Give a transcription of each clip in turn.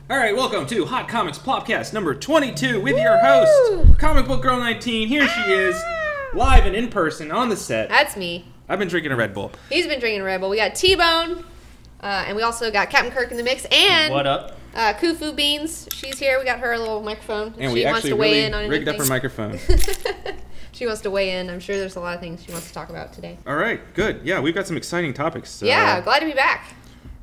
All right, welcome to Hot Comics PLOPCAST number 22 with your host, Comic Book Girl 19. Here she is, live and in person on the set. That's me. I've been drinking a Red Bull. He's been drinking a Red Bull. We got T-Bone, and we also got Captain Kirk in the mix, and what up? Kufu Beans. She's here. We got her a little microphone. And she we wants actually to weigh really in on rigged anything. up her microphone. She wants to weigh in. I'm sure there's a lot of things she wants to talk about today. All right, good. Yeah, we've got some exciting topics. Yeah, glad to be back.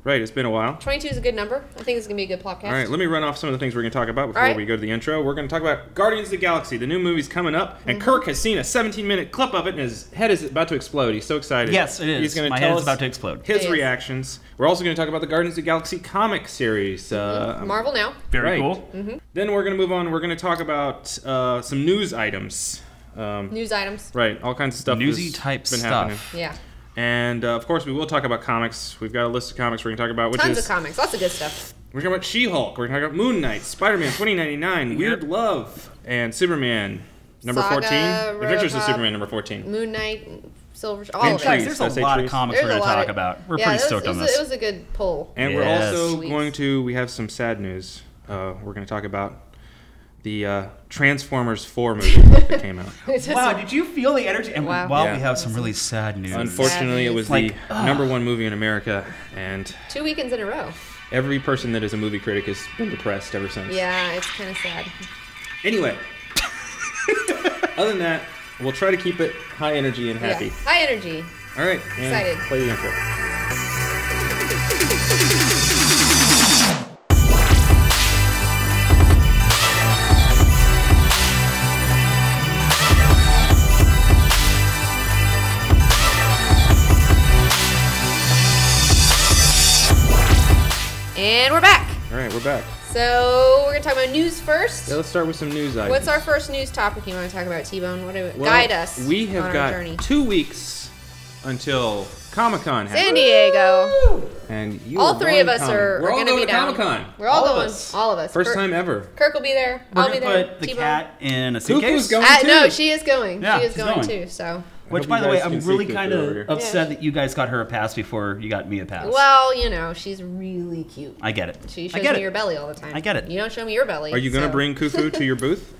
Right, it's been a while. 22 is a good number. I think it's going to be a good podcast. All right, let me run off some of the things we're going to talk about before we go to the intro. We're going to talk about Guardians of the Galaxy. The new movie's coming up, and Kirk has seen a 17-minute clip of it, and his head is about to explode. He's so excited. Yes, it is. He's going to My tell head us is about to explode. His reactions. We're also going to talk about the Guardians of the Galaxy comic series. Marvel now. Very cool. Then we're going to move on. We're going to talk about some news items. News items. Right, all kinds of stuff. Newsy type stuff. Happening. Yeah. And, of course, we will talk about comics. We've got a list of comics we're going to talk about. Tons of comics. Lots of good stuff. We're talking about She-Hulk. We're going to talk about Moon Knight, Spider-Man 2099, Weird Love, and Superman number Saga, 14. Adventures of Robocop, Superman number 14. Moon Knight, Silver... And of Trees. There's Did I say a lot trees? of comics There's we're going a to lot talk of- about. We're pretty stoked on this. It was a good pull. And Yes. we're also Sweet. going to... We have some sad news. We're going to talk about the Transformers 4 movie that came out. Wow, did you feel the energy? And Wow. while Yeah. we have some really sad news. Unfortunately, it was Like, the #1 movie in America, and 2 weekends in a row. every person that is a movie critic has been depressed ever since. Yeah, it's kind of sad. Anyway, other than that, we'll try to keep it high energy and happy. Yeah. High energy. All right, and Excited. play the intro. And we're back. All right, we're back. So we're going to talk about news first. Yeah, let's start with some news items. What's our first news topic you want to talk about, T-Bone? Well, Guide us We have on got our journey. 2 weeks until Comic-Con happens. San Diego. And you All are three going of to us Comic- are We're all going to be going to down. Comic-Con. We're all All of going. us. All of us. First time ever. Kirk will be there. We're I'll be going to there. put the T-Bone. cat in a Cuckoo's suitcase. going too. No, she is going. Yeah, she is she's going going. too. So. Which, hope by you the way, guys I'm can see really Cuckoo kind over of here. upset that you guys got her a pass before you got me a pass. Well, you know, she's really cute. I get it. She I shows get me it. your belly all the time. I get it. You don't show me your belly. Are you going to so- bring Kufu to your booth?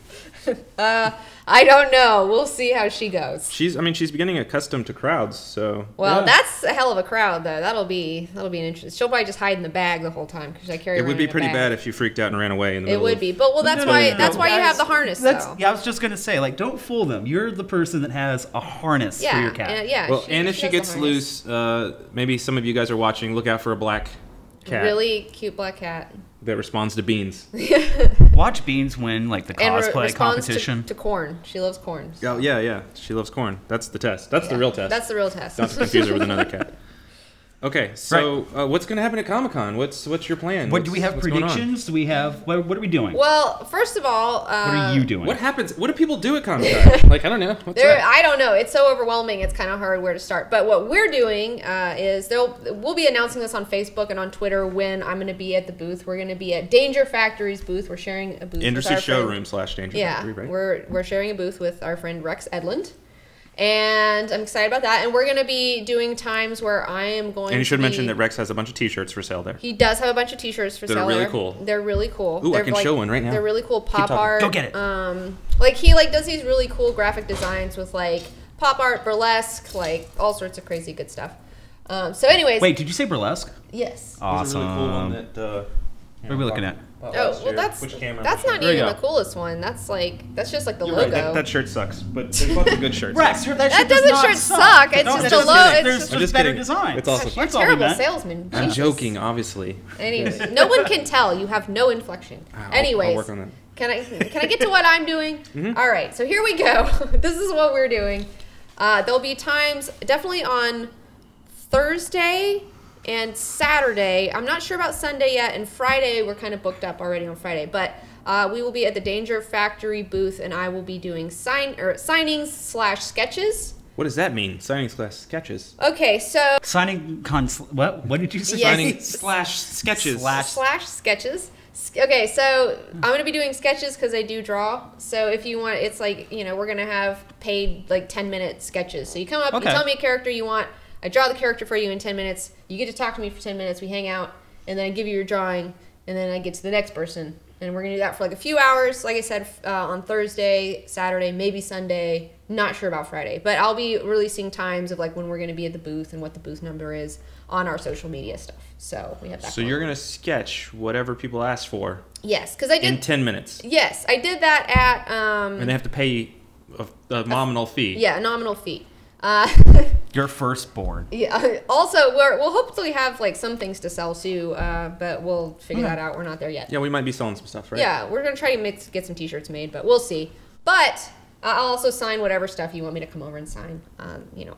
I don't know. We'll see how she goes. She's beginning accustomed to crowds, so. Well, Yeah. that's a hell of a crowd, though. That'll be an interesting. She'll probably just hide in the bag the whole time because I carry. It around would be in a pretty bag. bad if you freaked out and ran away in the It middle would of- be, but that's why you have the harness, though. Yeah, I was just going to say, like, don't fool them. You're the person that has a harness for your cat. Yeah. And if she has the gets harness. loose, maybe some of you guys are watching, look out for a black cat Really cute black cat. that responds to beans. Watch Beans win, like, the And cosplay responds competition. to corn. She loves corn. Oh, yeah. She loves corn. That's the test. That's the real test. That's the real test. Not to confuse her with another cat. Okay, so what's going to happen at Comic-Con? What's your plan? Do we have what's going on? predictions? Do we have... What are we doing? Well, first of all, What are you doing? What happens? What do people do at Comic-Con? Like, I don't know. What's that? I don't know. It's so overwhelming. It's kind of hard where to start. But what we're doing is we'll be announcing this on Facebook and on Twitter when I'm going to be at the booth. We're going to be at Danger Factory's booth. We're sharing a booth. Industry with our friend. showroom / Danger Yeah, Factory, right? we're sharing a booth with our friend Rex Edlund. And I'm excited about that. And we're going to be doing times where I am going And you should to mention be- that Rex has a bunch of T-shirts for sale there. He does have a bunch of T-shirts for That are sale. really there. cool. They're really cool. Ooh, I They're can show one right now. They're really cool pop talking. art. Go get it. Like he does these really cool graphic designs with like pop art, burlesque, like all sorts of crazy good stuff. So, anyways. Wait, did you say burlesque? Yes. Awesome. There's a really cool one that. What are we looking at? Oh well, that's not There you even go. the coolest one. That's just like the You're logo. right, that shirt sucks, but there's lots of good shirts. Rex, that That shit does doesn't not shirt suck. It's No, just that's a logo. kidding. It's There's just- I'm just just better kidding. design. It's awesome. Gosh, you're a That's all we terrible meant. salesman. I'm Jesus. joking, obviously. Anyway, no one can tell. You have no inflection. Anyways, I'll work on that. Can I get to what I'm doing? All right, so here we go. This is what we're doing. There'll be times definitely on Thursday and Saturday. I'm not sure about Sunday yet, and Friday we're kind of booked up already on Friday, but we will be at the Danger Factory booth, and I will be doing signings / sketches. What does that mean? Signing / sketches. Okay, so What? What did you say? Yes. Signing / sketches. slash sketches. Okay, so I'm going to be doing sketches because I do draw. So if you want, it's like, we're going to have paid like 10-minute sketches. So you come up, Okay. you tell me a character you want, I draw the character for you in 10 minutes, you get to talk to me for 10 minutes, we hang out, and then I give you your drawing, and then I get to the next person. And we're going to do that for like a few hours, like I said, on Thursday, Saturday, maybe Sunday. Not sure about Friday. But I'll be releasing times of like when we're going to be at the booth and what the booth number is on our social media stuff. So we have that. So you're going to sketch whatever people ask for. Yes, because I did. In 10 minutes. Yes, I did that at. And they have to pay a nominal fee. Yeah, a nominal fee. Your firstborn. Yeah. Also, we'll hopefully have like some things to sell too, but we'll figure that out. We're not there yet. Yeah, we might be selling some stuff, right? Yeah, we're gonna try to get some T-shirts made, but we'll see. But I'll also sign whatever stuff you want me to come over and sign.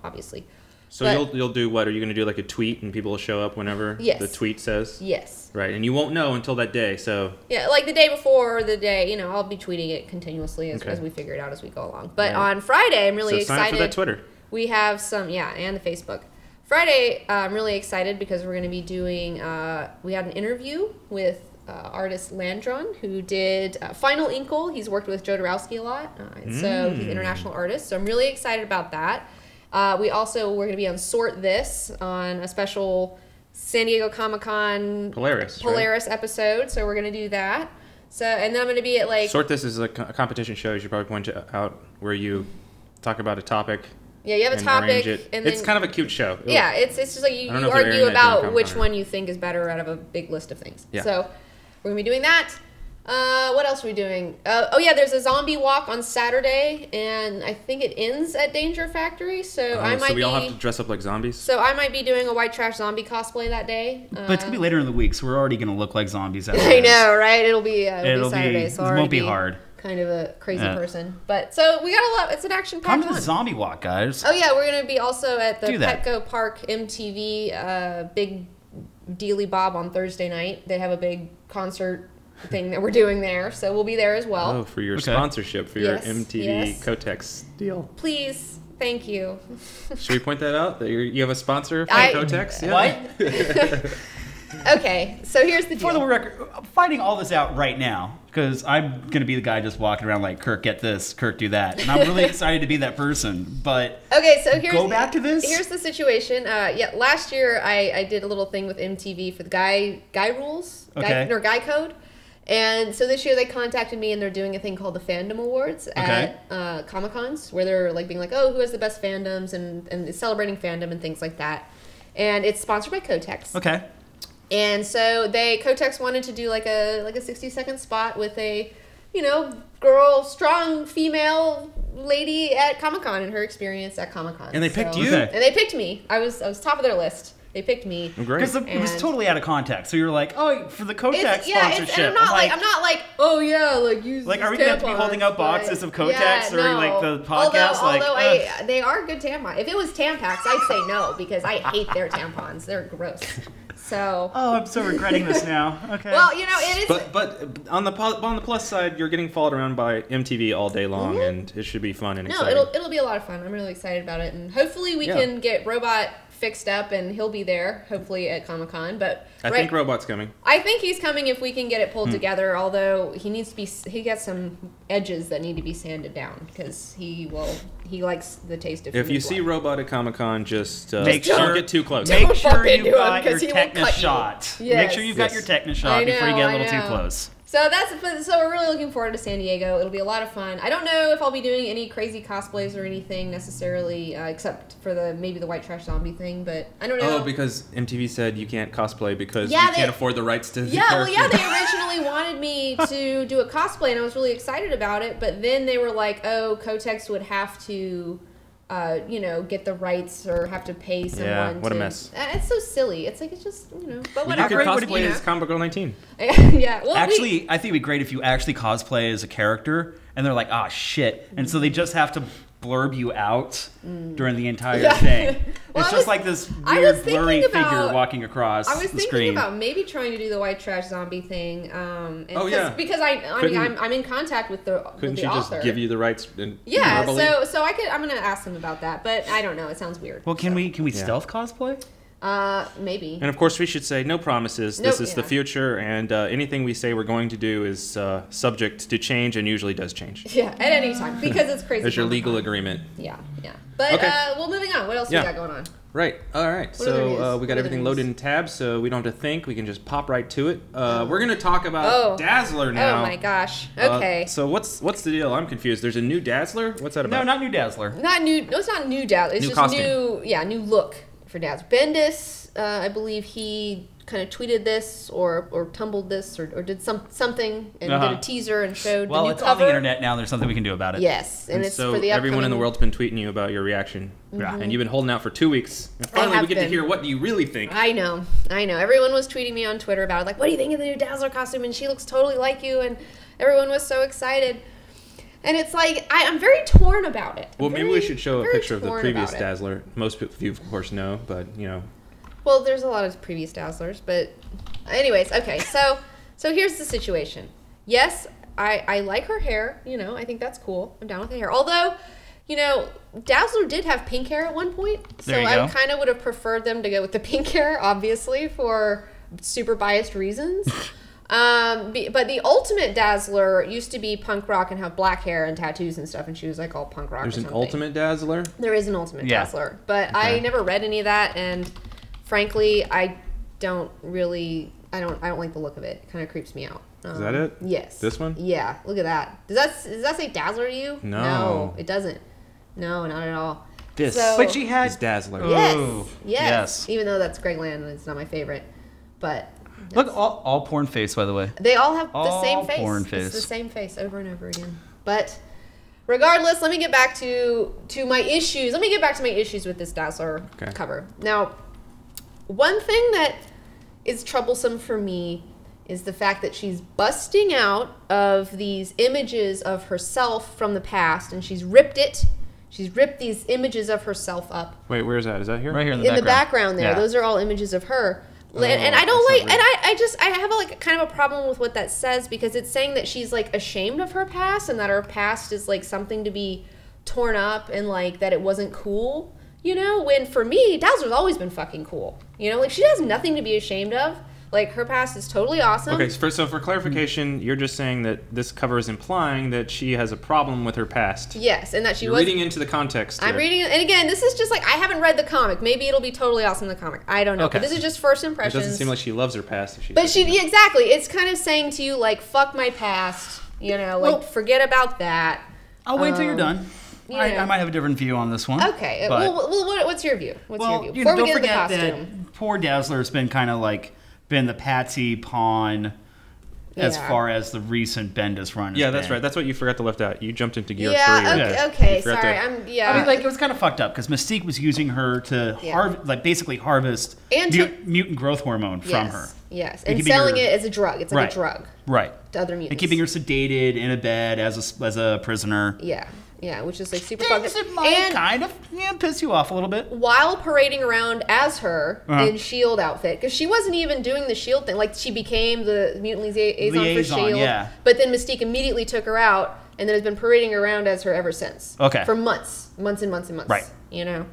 Obviously. So you'll do what? Are you gonna do like a tweet and people will show up whenever the tweet says? Yes. Right, and you won't know until that day. So yeah, like the day before or the day, I'll be tweeting it continuously as we figure it out as we go along. But on Friday, I'm really excited. Sign up for that Twitter. We have some, and the Facebook. Friday, I'm really excited because we're going to be doing, we had an interview with artist Landron, who did Final Inkle. He's worked with Joe Dorowski a lot, so he's an international artist. So I'm really excited about that. We're going to be on Sort This on a special San Diego Comic-Con Polaris episode. So we're going to do that. So, and then I'm going to be at like... Sort This is a competition show. You should probably point out where you talk about a topic. Yeah, you have a topic, and then it's kind of a cute show. It's just like you argue about which one you think is better out of a big list of things. Yeah. So we're gonna be doing that. What else are we doing? There's a zombie walk on Saturday, and I think it ends at Danger Factory. So we all have to dress up like zombies. So I might be doing a white trash zombie cosplay that day. But it's gonna be later in the week, so we're already gonna look like zombies. I know, right? It'll be Saturday, so it won't be hard. Kind of a crazy person, but so we got a lot. It's an action-packed Come to the zombie walk, guys. Oh yeah, we're gonna be also at the Petco Park MTV Big Dealy Bob on Thursday night. They have a big concert thing that we're doing there, so we'll be there as well. Oh, for your sponsorship for your MTV Kotex deal. Please, thank you. Should we point that out that you have a sponsor for Kotex? Yeah. What? Okay, so here's the deal. For the record, I'm finding all this out right now because I'm going to be the guy just walking around like, Kirk, get this, Kirk, do that. And I'm really excited to be that person, but okay, so go back to this. Here's the situation. Last year I did a little thing with MTV for the Guy Rules, Guy Code. And so this year they contacted me and they're doing a thing called the Fandom Awards at Comic-Cons where they're like being like, oh, who has the best fandoms and celebrating fandom and things like that. And it's sponsored by Kotex. Okay. And so Kotex wanted to do like a 60-second spot with a, girl, strong female lady at Comic-Con and her experience at Comic-Con. And they picked you? Okay. And they picked me. I was top of their list. They picked me. Great. Because it was totally out of context. So you're like, oh, for the Kotex sponsorship. And I'm not like, oh yeah, like use like, are we going to have to be holding up boxes of Kotex during like the podcast? Although they are good tampons. If it was Tampax, I'd say no because I hate their tampons. They're gross. So. Oh, I'm so regretting this now. Okay. Well, it is. But on the plus side, you're getting followed around by MTV all day long, and it should be fun and exciting. No, it'll be a lot of fun. I'm really excited about it, and hopefully we can get Robot fixed up and he'll be there hopefully at Comic-Con. But I think Robot's coming. I think he's coming if we can get it pulled together, although he got some edges that need to be sanded down because he likes the taste of if you see Robot at Comic-Con, just don't get too close. Make sure you've got your tetanus shot. Yes. Make sure you've got your tetanus shot before you get a little too close. So we're really looking forward to San Diego. It'll be a lot of fun. I don't know if I'll be doing any crazy cosplays or anything necessarily, except for maybe the white trash zombie thing, but I don't know. Oh, because MTV said you can't cosplay because you can't afford the rights to the character. They originally wanted me to do a cosplay, and I was really excited about it, but then they were like, oh, Kotex would have to... get the rights or have to pay someone. Yeah, what a mess. It's so silly. It's like, it's just, but whatever. You could cosplay as Comic Girl 19. Yeah. Well, actually, I think it'd be great if you actually cosplay as a character and they're like, ah, shit. And so they just have to blurb you out during the entire thing. It's just like this weird blurry figure walking across the screen. I was thinking about maybe trying to do the white trash zombie thing. Because I'm in contact with the author. Couldn't she just give you the rights? Verbally? So I'm gonna ask them about that, but I don't know. It sounds weird. Well, can we stealth cosplay? Maybe. And of course, we should say no promises. This is the future, and anything we say we're going to do is subject to change, and usually does change. Yeah, at any time because it's crazy. There's your legal agreement. Yeah. But well, moving on. What else we got going on? Right. All right. So we got everything loaded in tabs, so we don't have to think. We can just pop right to it. We're gonna talk about Dazzler now. Oh my gosh. Okay. So what's the deal? I'm confused. There's a new Dazzler. What's that about? No, not new Dazzler. Not new. No, it's not new Dazzler. It's new just costume. new. Yeah, new look for Dazzler. Bendis, I believe he kind of tweeted this or tumbled this or did something and did a teaser and showed the new it's cover. on the internet now. There's something we can do about it. Yes, and it's so for the upcoming... everyone in the world's been tweeting you about your reaction. Yeah. And you've been holding out for 2 weeks. And finally we get to hear what do you really think. I know. Everyone was tweeting me on Twitter about it. Like, what do you think of the new Dazzler costume? And she looks totally like you. And everyone was so excited. And it's like, I'm very torn about it. Well, maybe we should show a picture of the previous Dazzler. Most of you, of course, know, but, you know. Well, there's a lot of previous Dazzlers, but anyways, okay. So here's the situation. Yes, I like her hair. You know, I think that's cool. I'm down with the hair. Although, you know, Dazzler did have pink hair at one point. So I kind of would have preferred them to go with the pink hair, obviously, for super biased reasons. But the ultimate Dazzler used to be punk rock and have black hair and tattoos and stuff, and she was like all punk rock. There's an ultimate Dazzler? There is an ultimate Dazzler. But I never read any of that, and frankly, I don't like the look of it. It kind of creeps me out. Is that it? Yes. This one? Yeah. Look at that. Does that say Dazzler to you? No, it doesn't. No, not at all. But she has Dazzler. Yes. Even though that's Greg Land and it's not my favorite, but look, all porn face, by the way. They all have the same face. Porn face. It's the same face over and over again. But regardless, let me get back to my issues. Let me get back to my issues with this Dazzler cover. Now, one thing that is troublesome for me is the fact that she's busting out of these images of herself from the past, and she's ripped it. She's ripped these images of herself up. Wait, where's that? Is that here? Right here in the background. In the background there. Yeah. Those are all images of her. And I don't like, and I have like kind of a problem with what that says, because it's saying that she's like ashamed of her past and that her past is like something to be torn up and like that it wasn't cool. You know, when for me, Dazzler's always been fucking cool. You know, like she has nothing to be ashamed of. Like her past is totally awesome. Okay, so for clarification, you're just saying that this cover is implying that she has a problem with her past. Yes, and that you're reading into the context. I'm reading, and again, this is just like I haven't read the comic. Maybe it'll be totally awesome in the comic. I don't know. Okay. But this is just first impressions. It doesn't seem like she loves her past. Exactly. It's kind of saying to you like, "Fuck my past." You know, like forget about that. I'll wait till you're done. I might have a different view on this one. Okay. Well, what's your view? Before we don't get into the forget costume. that poor Dazzler's been kind of like been the patsy pawn as far as the recent Bendis run. Yeah, that's right. That's what you forgot to left out. You jumped into gear 3. Okay. Sorry. I mean, like it was kind of fucked up because Mystique was using her to basically harvest mutant growth hormone from her. Yes, and selling it as a drug. It's like a drug. Right. To other mutants. And keeping her sedated in a bed as a prisoner. Yeah, which is like super fucked up. It might kind of piss you off a little bit. While parading around as her in S.H.I.E.L.D. outfit. Because she wasn't even doing the S.H.I.E.L.D. thing. Like, she became the mutant liaison for S.H.I.E.L.D. Yeah. But then Mystique immediately took her out and then has been parading around as her ever since. Okay. For months. Months and months and months. Right. You know?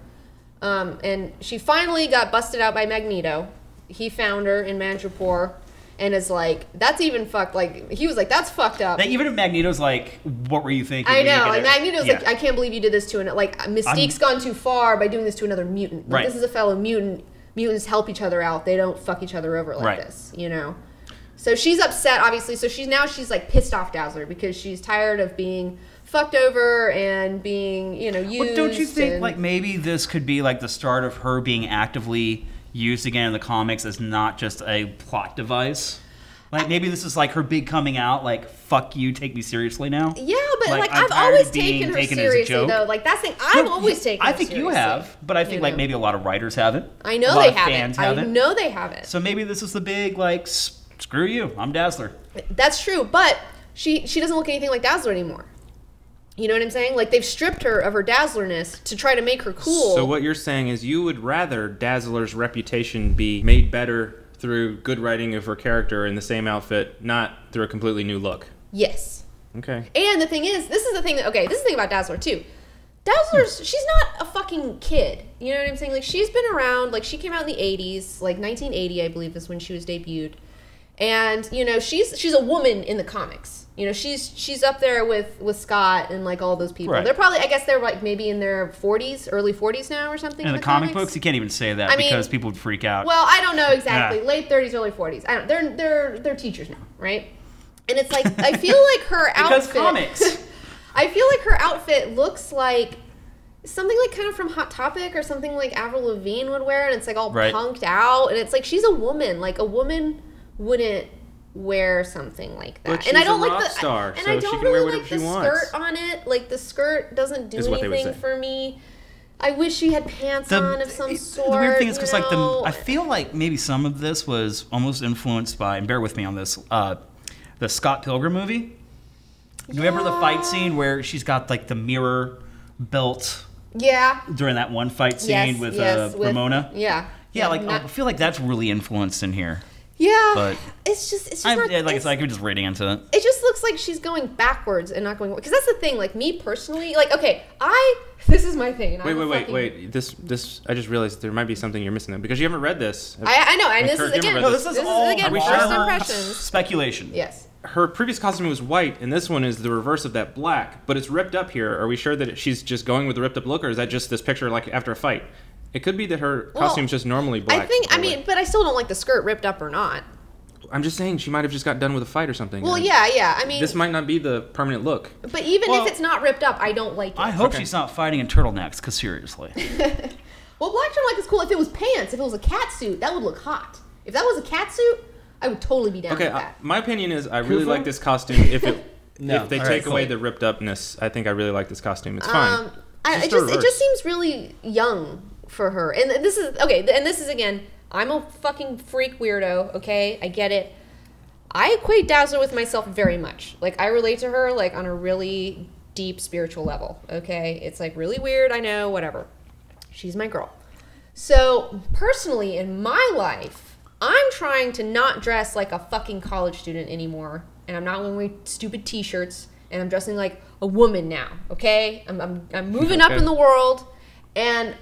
And she finally got busted out by Magneto. He found her in Metropolis. And is like, that's even fucked. Like, he was like, that's fucked up. Even Magneto's like, what were you thinking? I know. And Magneto's like, I can't believe you did this to like, Mystique's gone too far by doing this to another mutant. Like, this is a fellow mutant. Mutants help each other out. They don't fuck each other over like this, you know? So she's upset, obviously. So she's like pissed off Dazzler because she's tired of being fucked over and being, used. Well, don't you think, like, maybe this could be like the start of her being actively used again in the comics as not just a plot device? Like, maybe this is like her big coming out, like, fuck you, take me seriously now? Yeah, but like I've always taken her seriously, though. Like, that's the thing. I've always taken her seriously. I think you have, but I think like maybe a lot a writers haven't. I know they haven't. I know they haven't. So maybe this is the big, like, screw you, I'm Dazzler. That's true, but she doesn't look anything like Dazzler anymore. You know what I'm saying? Like, they've stripped her of her Dazzlerness to try to make her cool. So what you're saying is you would rather Dazzler's reputation be made better through good writing of her character in the same outfit, not through a completely new look. Yes. Okay. And the thing is, this is the thing about Dazzler, too. She's not a fucking kid. You know what I'm saying? Like, she's been around, like, she came out in the 80s, like 1980, I believe, is when she was debuted. And, she's a woman in the comics. You know, she's up there with Scott and like all those people. Right. They're probably, I guess they're like maybe in their 40s, early 40s now or something. In the comic books, you can't even say that because people would freak out. Well, I don't know exactly. Yeah. Late 30s, early 40s. I don't. They're teachers now, right? And it's like I feel like her outfit. Because comics. I feel like her outfit looks like something like kind of from Hot Topic or something like Avril Lavigne would wear, and it's like all punked out, and it's like she's a woman. Like a woman wouldn't wear something like that. But she's I don't a like rock the star, and so I don't she can really wear like the wants. skirt on it. Like the skirt doesn't do anything for me. I wish she had pants on of some sort. The weird thing is because like I feel like maybe some of this was almost influenced by, and bear with me on this, the Scott Pilgrim movie. You remember the fight scene where she's got like the mirror belt? Yeah. During that one fight scene with Ramona. Yeah. Yeah, like I feel like that's really influenced in here. Yeah, but it's just not, it's like I'm just reading into it. It just looks like she's going backwards and not going, because that's the thing. Like me personally, like this is my thing. Wait. This I just realized there might be something you're missing because you haven't read this. I know, and this is again first impressions, speculation. Yes. Her previous costume was white, and this one is the reverse of that black, but it's ripped up here. Are we sure that she's just going with the ripped up look, or is that just this picture like after a fight? It could be that her costume's just normally black. But I still don't like the skirt ripped up or not. I'm just saying she might have just got done with a fight or something. Well, yeah. I mean, this might not be the permanent look. But even if it's not ripped up, I don't like it. I hope she's not fighting in turtlenecks, because seriously. Well, black turtleneck is cool if it was pants. If it was a cat suit, that would look hot. If that was a cat suit, I would totally be down with that. My opinion is I really like this costume. If they take away the ripped upness, I think I really like this costume. It's fine. It just seems really young for her. And this is again, I'm a fucking freak weirdo, okay? I get it. I equate Dazzler with myself very much. Like, I relate to her, like, on a really deep spiritual level, okay? It's, like, really weird, I know, whatever. She's my girl. So, personally, in my life, I'm trying to not dress like a fucking college student anymore. And I'm not wearing stupid t-shirts. And I'm dressing like a woman now, okay? I'm moving up in the world. And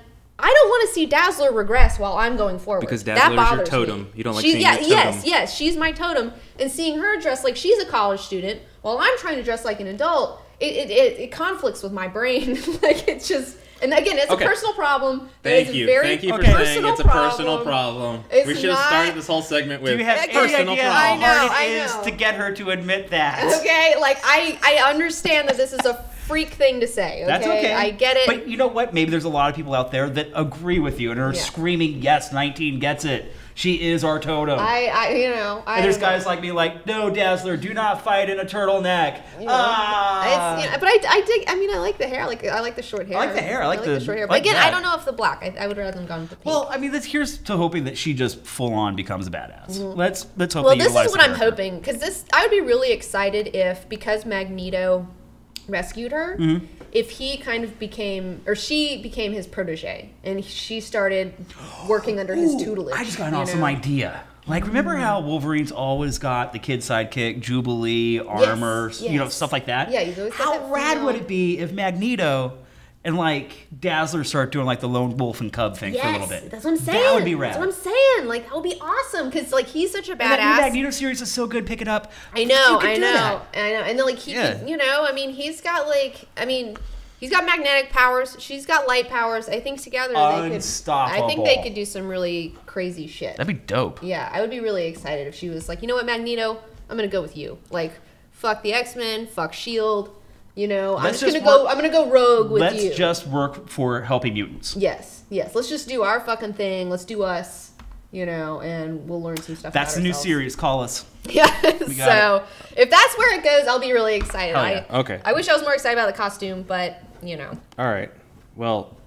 I don't want to see Dazzler regress while I'm going forward. Because Dazzler is your totem. You don't like seeing your totem. Yes, she's my totem. And seeing her dress like she's a college student while I'm trying to dress like an adult, it conflicts with my brain. Like, it's just... And again, it's a personal problem. Thank you for saying it's a personal problem. We should have started this whole segment with personal problem. How hard it is to get her to admit that. Okay, like I understand that this is a freak thing to say. Okay? That's okay. I get it. But you know what? Maybe there's a lot of people out there that agree with you and are screaming, "Yes, 19 gets it. She is our totem." And there's guys like me like, "No, Dazzler, do not fight in a turtleneck." But I dig. I mean, I like the hair. I like the short hair. I like the hair. I like the short hair. But again, I don't know if the black. I would rather them gone with the pink. Well, I mean, here's to hoping that she just full on becomes a badass. Mm-hmm. Let's hope. Well, this is what I'm hoping, because I would be really excited if, because Magneto rescued her, if he kind of became, or she became his protege, and she started working under his tutelage. I just got an awesome idea. Like, remember how Wolverine's always got the kid sidekick, Jubilee, armor, stuff like that? Yeah, he's always got How rad would it be if Magneto and, like, Dazzler start doing, like, the lone wolf and cub thing for a little bit? That's what I'm saying. That would be rad. That's what I'm saying. Like, that would be awesome, because, like, he's such a badass. And that new Magneto series is so good. Pick it up. I know. And then, like, he could, I mean, he's got, like, he's got magnetic powers. She's got light powers. I think together Unstoppable. I think they could do some really crazy shit. That'd be dope. Yeah, I would be really excited if she was like, you know what, Magneto, I'm gonna go with you. Like, fuck the X-Men, fuck S.H.I.E.L.D. I'm gonna go rogue with you. Let's just work for helping mutants. Yes. Let's just do our fucking thing. Let's do us. And we'll learn some stuff. That's the new series. Call us. Yeah. So if that's where it goes, I'll be really excited. Okay. I wish I was more excited about the costume, but All right. Well,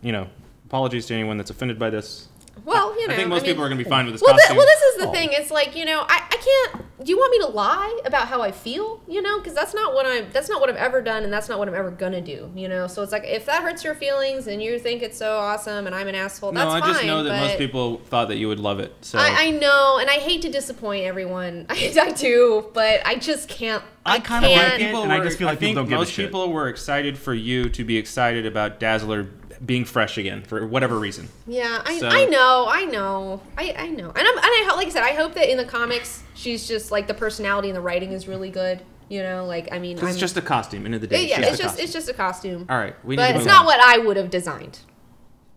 apologies to anyone that's offended by this. Well, I think most people are going to be fine with this costume. This is the thing. It's like, I can't. Do you want me to lie about how I feel? Because that's not what I've ever done, and that's not what I'm ever gonna do. So it's like, if that hurts your feelings and you think it's so awesome and I'm an asshole, that's fine. No, I just know that most people thought that you would love it. So I know, and I hate to disappoint everyone. I do, but I just can't. I kind of like it, and I just feel like people don't give a shit. Most people were excited for you to be excited about Dazzler being fresh again for whatever reason. Yeah, I know. And I like I said, I hope that in the comics she's just like the personality and the writing is really good. You know, like I mean, it's just a costume. End of the day, yeah, it's just a costume. All right, but it's not what I would have designed.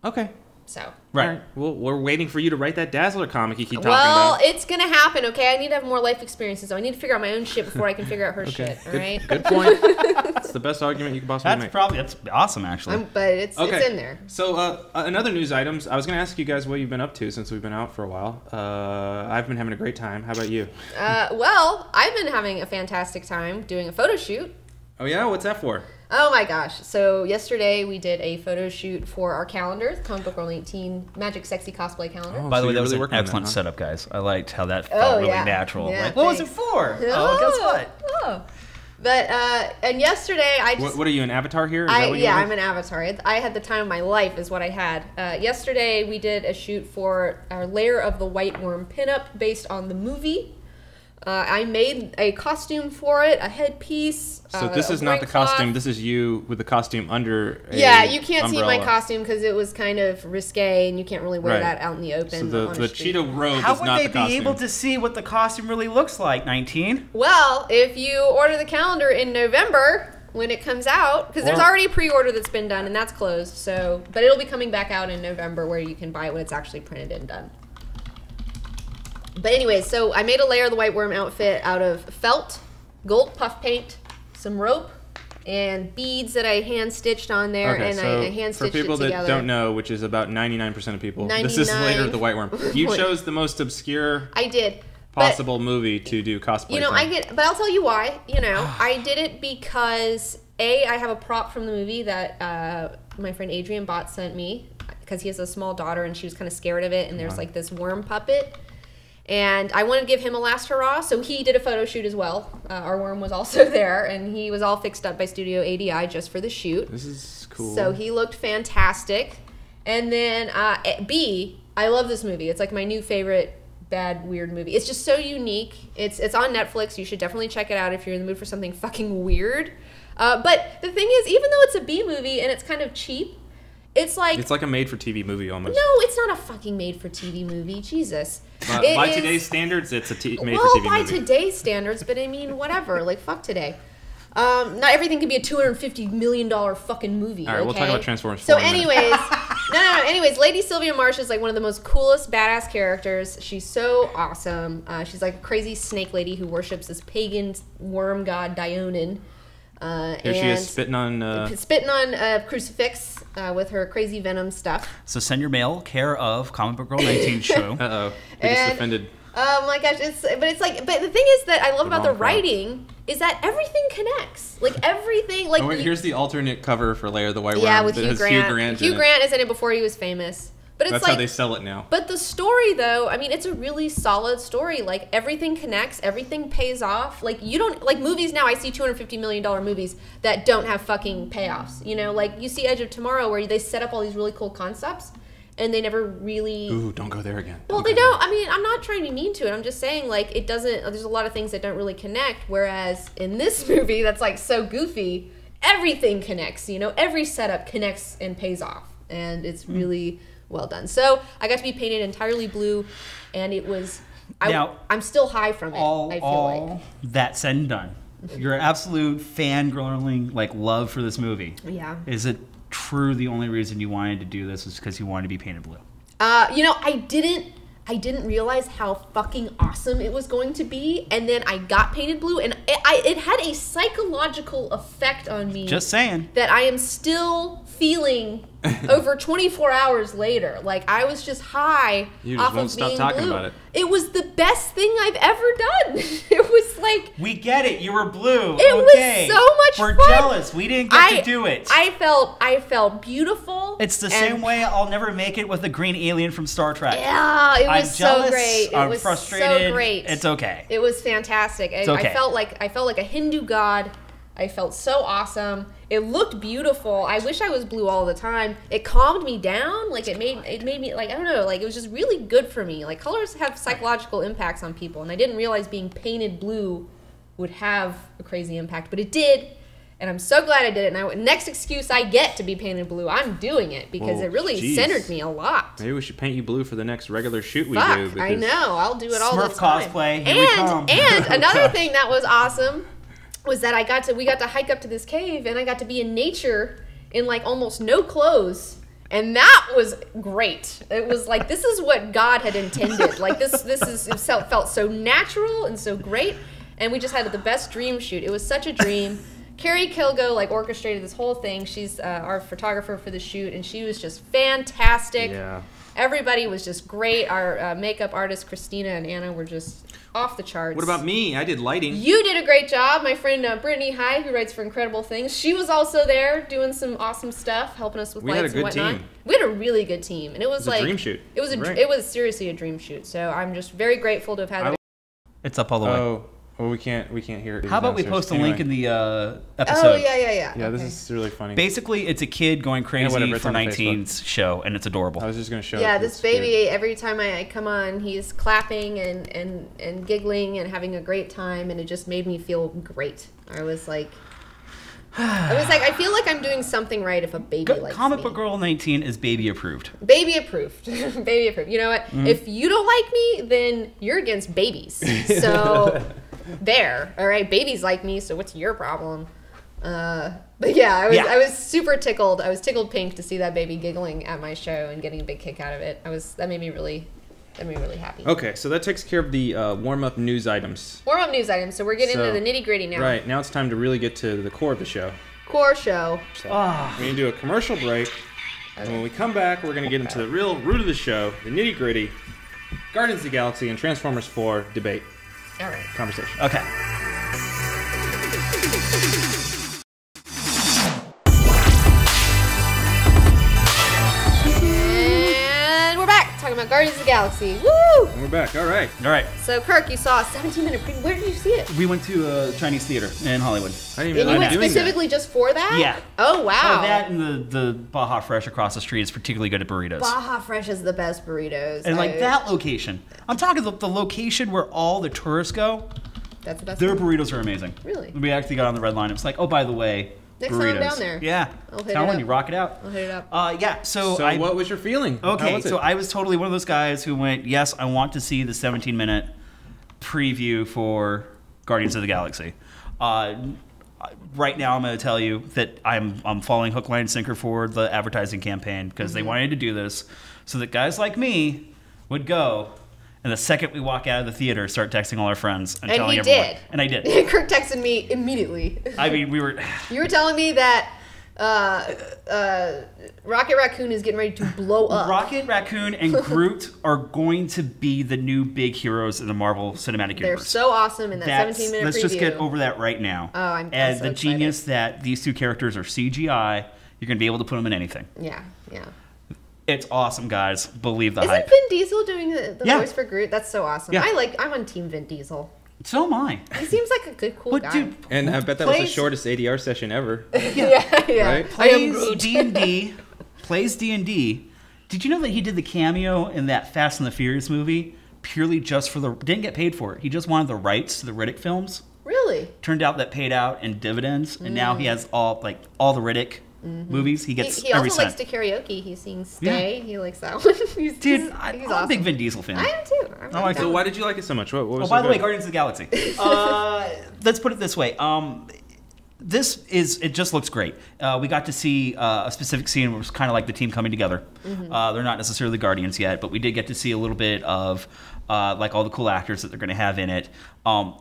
Okay. So right. Well, we're waiting for you to write that Dazzler comic you keep talking about. Well, it's gonna happen. Okay, I need to have more life experiences. So I need to figure out my own shit before I can figure out her shit. All right. Good point. That's the best argument you can possibly make. That's awesome, actually. But it's in there. So another news items. I was gonna ask you guys what you've been up to since we've been out for a while. I've been having a great time. How about you? Well, I've been having a fantastic time doing a photo shoot. Oh yeah, what's that for? Oh my gosh. So yesterday we did a photo shoot for our calendar, the Comic Book Girl 18 Magic Sexy Cosplay calendar. By the way, that was an excellent setup, guys. I liked how that felt really natural. Yeah, like, what was it for? Oh, guess what? Oh. But, and yesterday I just... What are you, an avatar here? I'm an avatar. I had the time of my life is what I had. Yesterday we did a shoot for our Lair of the White Worm pinup based on the movie. I made a costume for it, a headpiece. So this is not the costume. This is you with the costume under a you can't umbrella. see my costume because it was kind of risque, and you can't really wear that out in the open. So the cheetah robe is not the costume. How would they be able to see what the costume really looks like, 19? Well, if you order the calendar in November when it comes out, because there's already a pre-order that's been done, and that's closed. So, but it'll be coming back out in November where you can buy it when it's actually printed and done. But anyways, so I made a Lair of the White Worm outfit out of felt, gold puff paint, some rope, and beads that I hand-stitched on there, and so I hand-stitched it together. For people that don't know, which is about 99% of people, this is Lair of the White Worm. You chose the most obscure possible movie to do cosplay You know, but I'll tell you why. You know, I did it because, I have a prop from the movie that my friend Adrian Bott sent me, because he has a small daughter, and she was kind of scared of it, and there's like this worm puppet. And I wanted to give him a last hurrah, so he did a photo shoot as well. Our worm was also there, and he was all fixed up by Studio ADI just for the shoot. This is cool. So he looked fantastic. And then B, I love this movie. It's like my new favorite bad, weird movie. It's just so unique. It's on Netflix. You should definitely check it out if you're in the mood for something fucking weird. But the thing is, even though it's a B movie and it's kind of cheap, it's like a made-for-TV movie almost. No, it's not a fucking made-for-TV movie. Jesus. By today's standards, it's a made-for-TV movie. Well, by today's standards, but I mean, whatever. Like, fuck today. Not everything can be a $250 million fucking movie. All right, we'll talk about Transformers. So, anyways, no. Anyways, Lady Sylvia Marsh is like one of the most coolest badass characters. She's so awesome. She's like a crazy snake lady who worships this pagan worm god Dionin. Here she is spitting on a crucifix with her crazy venom stuff. So send your mail, care of Comic Book Girl 19 show. Uh-oh. He just offended. Oh my gosh, but the thing is that I love about the writing is that everything connects. Like everything, like here's the alternate cover for Lair of the White Worm. Yeah, with Hugh Grant. Hugh Grant is in it before he was famous. But it's that's how they sell it now. But the story, though, I mean, it's a really solid story. Like, everything connects. Everything pays off. Like, you don't... Like, movies now, I see $250 million movies that don't have fucking payoffs. You know? Like, you see Edge of Tomorrow where they set up all these really cool concepts, and they never really... Ooh, don't go there again. Well, they don't... I mean, I'm not trying to be mean to it. I'm just saying, like, it doesn't... There's a lot of things that don't really connect, whereas in this movie that's, like, so goofy, everything connects, you know? Every setup connects and pays off. And it's really... well done. So I got to be painted entirely blue, and it was. I'm still high from it. I feel like that said and done, your absolute fangirling love for this movie. Yeah. Is it true? The only reason you wanted to do this was because you wanted to be painted blue. You know, I didn't realize how fucking awesome it was going to be, and then I got painted blue, and it had a psychological effect on me. Just saying. That I am still feeling over 24 hours later. Like, I was just high off of being blue. About it. It was the best thing I've ever done. It was like... We get it. You were blue. It was so much fun. We're jealous. We didn't get to do it. I felt beautiful. It's the same way I'll never make it with the green alien from Star Trek. Yeah, it was jealous, so great. I'm frustrated. So great. It's okay. It was fantastic. It's okay. I felt like a Hindu god. I felt so awesome. It looked beautiful. I wish I was blue all the time. It calmed me down. Like, it made me, like, I don't know, like, it was just really good for me. Like, colors have psychological impacts on people, and I didn't realize being painted blue would have a crazy impact, but it did. And I'm so glad I did it. And next excuse I get to be painted blue, I'm doing it because it really centered me a lot. Maybe we should paint you blue for the next regular shoot we do. I know. I'll do it all the time. Smurf cosplay. Here we come. And another thing that was awesome was that we got to hike up to this cave and I got to be in nature in like almost no clothes. And that was great. It was like, this is what God had intended. Like it felt so natural and so great. And we just had the best dream shoot. It was such a dream. Carrie Kilgo like orchestrated this whole thing. She's our photographer for the shoot, and she was just fantastic. Yeah. Everybody was just great. Our makeup artists, Christina and Anna, were just off the charts. What about me? I did lighting. You did a great job. My friend Brittany High, who writes for Incredible Things, she was also there doing some awesome stuff, helping us with lights and whatnot. We had a good team. We had a really good team, and it was like a dream shoot. It was seriously a dream shoot. So I'm just very grateful to have had. It's up all the way. Well, we can't hear it. How about we post a link in the episode? Oh, yeah. Yeah, okay. This is really funny. Basically, it's a kid going crazy for 19's show, and it's adorable. I was just going to show Yeah, this baby, every time I come on, he's clapping and giggling and having a great time, and it just made me feel great. I was like, I feel like I'm doing something right if a baby likes me. Comic Book Girl 19 is baby approved. Baby approved. Baby approved. You know what? If you don't like me, then you're against babies. So... There, all right. Babies like me, so what's your problem? But yeah, I was super tickled. I was tickled pink to see that baby giggling at my show and getting a big kick out of it. That made me really happy. Okay, so that takes care of the warm-up news items. Warm-up news items. So we're getting into the nitty-gritty now. Right now, it's time to really get to the core of the show. Core show. So we're gonna do a commercial break, and when we come back, we're gonna get into the real root of the show, the nitty-gritty, Guardians of the Galaxy and Transformers 4 debate. All right. Conversation. Okay. And we're back talking about Guardians of the Galaxy. Woo! And we're back. All right. So Kirk, you saw a 17-minute preview. Where did you see it? We went to a Chinese theater in Hollywood. I didn't even know you went specifically just for that? Yeah. Oh wow. That and the Baja Fresh across the street is particularly good at burritos. Baja Fresh is the best burritos. And like that location. I'm talking the location where all the tourists go. That's the best. Their burritos are amazing. Really? We actually got on the red line. It was like, oh, by the way, next burritos. time I'm down there. Yeah. I'll hit Tell it when up. you rock it out. I'll hit it up. Yeah. So what was your feeling? Okay, so I was totally one of those guys who went, yes, I want to see the 17-minute preview for Guardians of the Galaxy. Right now, I'm going to tell you that I'm following hook, line, and sinker for the advertising campaign because they wanted to do this so that guys like me would go. And the second we walk out of the theater, start texting all our friends and telling everyone. Did. And I did. Kirk texted me immediately. I mean, we were. You were telling me that Rocket Raccoon is getting ready to blow up. Rocket Raccoon and Groot are going to be the new big heroes in the Marvel Cinematic Universe. They're so awesome in that 17-minute preview. Let's just get over that right now. Oh, I'm and so the excited. genius that these two characters are CGI, you're going to be able to put them in anything. Yeah. It's awesome, guys. Believe the Isn't hype. Vin Diesel doing the voice for Groot? That's so awesome. Yeah. I'm on Team Vin Diesel. So am I. He seems like a good, cool guy. Dude, and I bet that was the shortest ADR session ever. Yeah. Right? Plays D&D. Plays D&D. Did you know that he did the cameo in that Fast and the Furious movie purely just for didn't get paid for it. He just wanted the rights to the Riddick films. Really? Turned out that paid out in dividends, and now he has all the Riddick movies. He gets He every also likes cent. to karaoke. He sings Stay. Yeah. He likes that one. Dude, I'm awesome. A big Vin Diesel fan. I am too. So why did you like it so much? What was by the way, Guardians of the Galaxy. Let's put it this way. It just looks great. We got to see a specific scene where it was kind of like the team coming together. They're not necessarily Guardians yet, but we did get to see a little bit of like all the cool actors that they're going to have in it.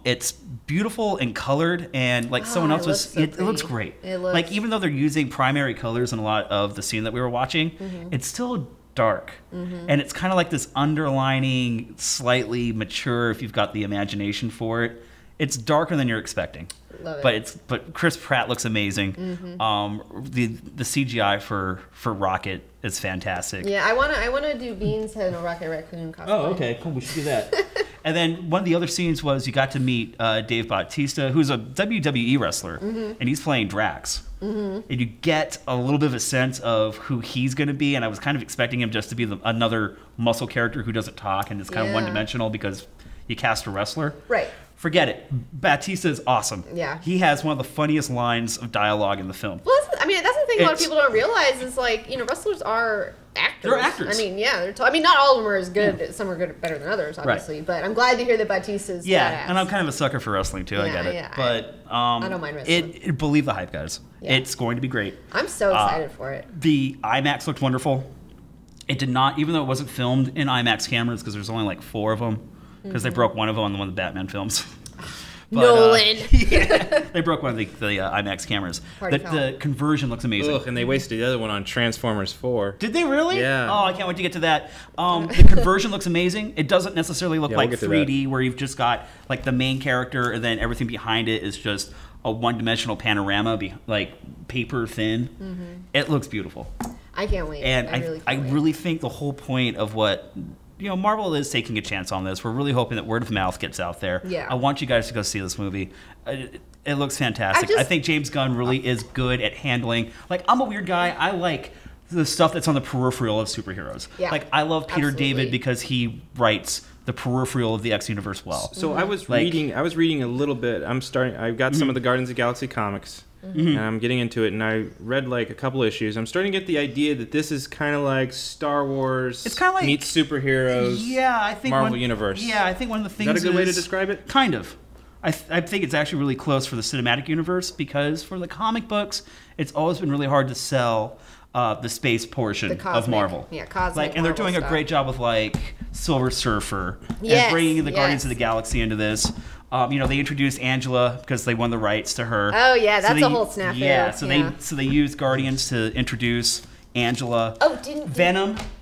It's beautiful and colored, and like someone else was, it looks great. It looks... Like even though they're using primary colors in a lot of the scene that we were watching, it's still dark, and it's kind of like this underlining, slightly mature if you've got the imagination for it. It's darker than you're expecting. Love it. But Chris Pratt looks amazing. The CGI for Rocket is fantastic. Yeah, I wanna do Beans in a Rocket Raccoon costume. Oh, okay, cool. We should do that. And then one of the other scenes was you got to meet Dave Bautista, who's a WWE wrestler, and he's playing Drax. And you get a little bit of a sense of who he's going to be. And I was kind of expecting him just to be another muscle character who doesn't talk and is kind of one-dimensional because you cast a wrestler. Right. forget it. Bautista is awesome. Yeah. He has one of the funniest lines of dialogue in the film. Well, that's the thing a lot of people don't realize is, like, wrestlers are actors. They're actors. I mean, yeah, not all of them are as good. Yeah. Some are good, better than others, obviously. Right. But I'm glad to hear that Bautista's badass. And I'm kind of a sucker for wrestling too. I get it. Yeah, but I don't mind wrestling. Believe the hype, guys. Yeah. It's going to be great. I'm so excited for it. The IMAX looked wonderful. It did not, even though it wasn't filmed in IMAX cameras, because there's only like 4 of them, because they broke one of them on one of the Batman films. But, Nolan. They broke one of the IMAX cameras. The conversion looks amazing. Ugh, and they wasted the other one on Transformers 4. Did they really? Yeah. Oh, I can't wait to get to that. The conversion looks amazing. It doesn't necessarily look like 3D, where you've just got like the main character and then everything behind it is just a one-dimensional panorama, like paper thin. It looks beautiful. I can't wait. And I really think the whole point of what Marvel is taking a chance on this. We're really hoping that word of mouth gets out there. Yeah. I want you guys to go see this movie. It looks fantastic. I think James Gunn really is good at handling. Like, I'm a weird guy. I like the stuff that's on the peripheral of superheroes. Yeah. Like, I love Peter David because he writes the peripheral of the X universe well. So I was reading a little bit. I've got some of the Guardians of the Galaxy comics. And I'm getting into it, and I read like a couple issues. I'm starting to get the idea that this is kind of like Star Wars. It's kind of like meets superheroes. Yeah, I think Marvel universe. Yeah, I think one of the things is that a good way to describe it? Kind of. I think it's actually really close for the cinematic universe, because for the comic books, it's always been really hard to sell the space portion of Marvel. Yeah, cosmic. And they're doing a great job with like Silver Surfer and bringing the Guardians of the Galaxy into this. They introduced Angela because they won the rights to her. Oh yeah, that's a whole snafu. Yeah, so they used Guardians to introduce Angela. Oh,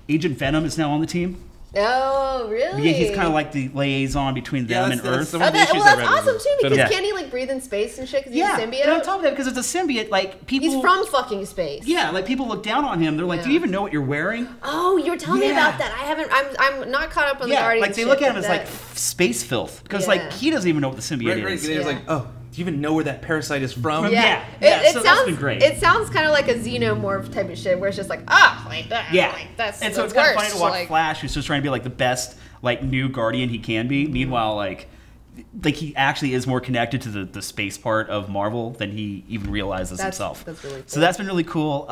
Agent Venom is now on the team. Oh, really? Yeah, he's kind of like the liaison between them and Earth. That's awesome too, because can't he like breathe in space and shit? Because he's a symbiote. And on top of that, because it's a symbiote, like people. He's from fucking space. Yeah, like people look down on him. They're like, "Do you even know what you're wearing?" Oh, you were telling me about that. I haven't. I'm not caught up on the Guardians. Like they look at him as like space filth, because like he doesn't even know what the symbiote is. It's like, oh. Do you even know where that parasite is from? Yeah. So that's been great. It sounds kind of like a xenomorph type of shit, where it's just like, like that. Yeah. Like, that's and so it's kind of funny to watch Flash, who's just trying to be like the best, like new Guardian he can be. Meanwhile, like he actually is more connected to the space part of Marvel than he even realizes himself. That's really cool. So that's been really cool.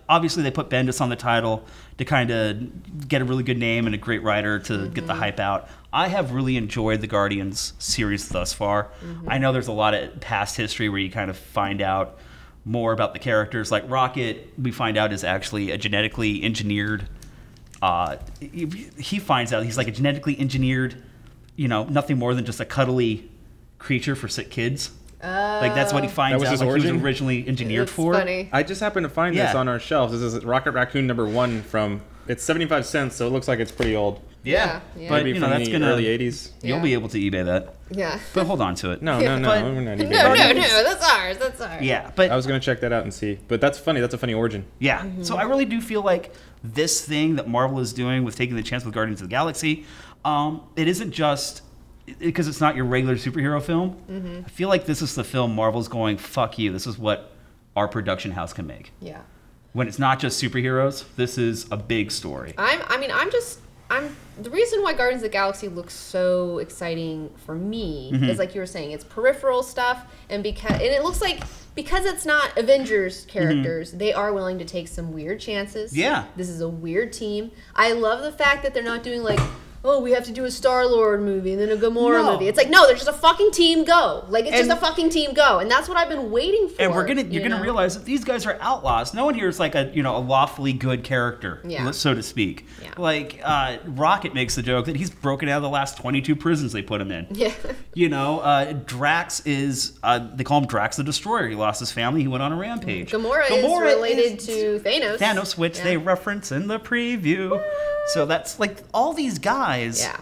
Obviously, they put Bendis on the title to kind of get a really good name and a great writer to get the hype out. I have really enjoyed the Guardians series thus far. I know there's a lot of past history where you kind of find out more about the characters. Like Rocket, we find out is actually a genetically engineered. He finds out he's like a genetically engineered, nothing more than just a cuddly creature for sick kids. Like that's what he finds out. Like he was originally engineered for. Funny. I just happened to find this on our shelves. This is Rocket Raccoon #1 from. It's 75 cents, so it looks like it's pretty old. Yeah. But maybe from the early 80s. You'll be able to eBay that. Yeah. But hold on to it. No. We're not eBay. No. That's ours. Yeah, but I was gonna check that out and see. But that's funny. That's a funny origin. Yeah. So I really do feel like this thing that Marvel is doing with taking the chance with Guardians of the Galaxy, it isn't just because it's not your regular superhero film. I feel like this is the film Marvel's going, fuck you. This is what our production house can make. Yeah. When it's not just superheroes, this is a big story. The reason why Guardians of the Galaxy looks so exciting for me is, like you were saying, it's peripheral stuff, and it looks like because it's not Avengers characters, they are willing to take some weird chances. Yeah. This is a weird team. I love the fact that they're not doing like, oh, we have to do a Star-Lord movie and then a Gamora movie. It's like, no, they're just a fucking team go. Like, it's just a fucking team go. And that's what I've been waiting for. And you're gonna realize that these guys are outlaws. No one here is like a lawfully good character, so to speak. Yeah. Like, Rocket makes the joke that he's broken out of the last 22 prisons they put him in. Yeah. Drax is, they call him Drax the Destroyer. He lost his family. He went on a rampage. Gamora is related to Thanos. Thanos, which they reference in the preview. What? So that's like all these guys. Yeah.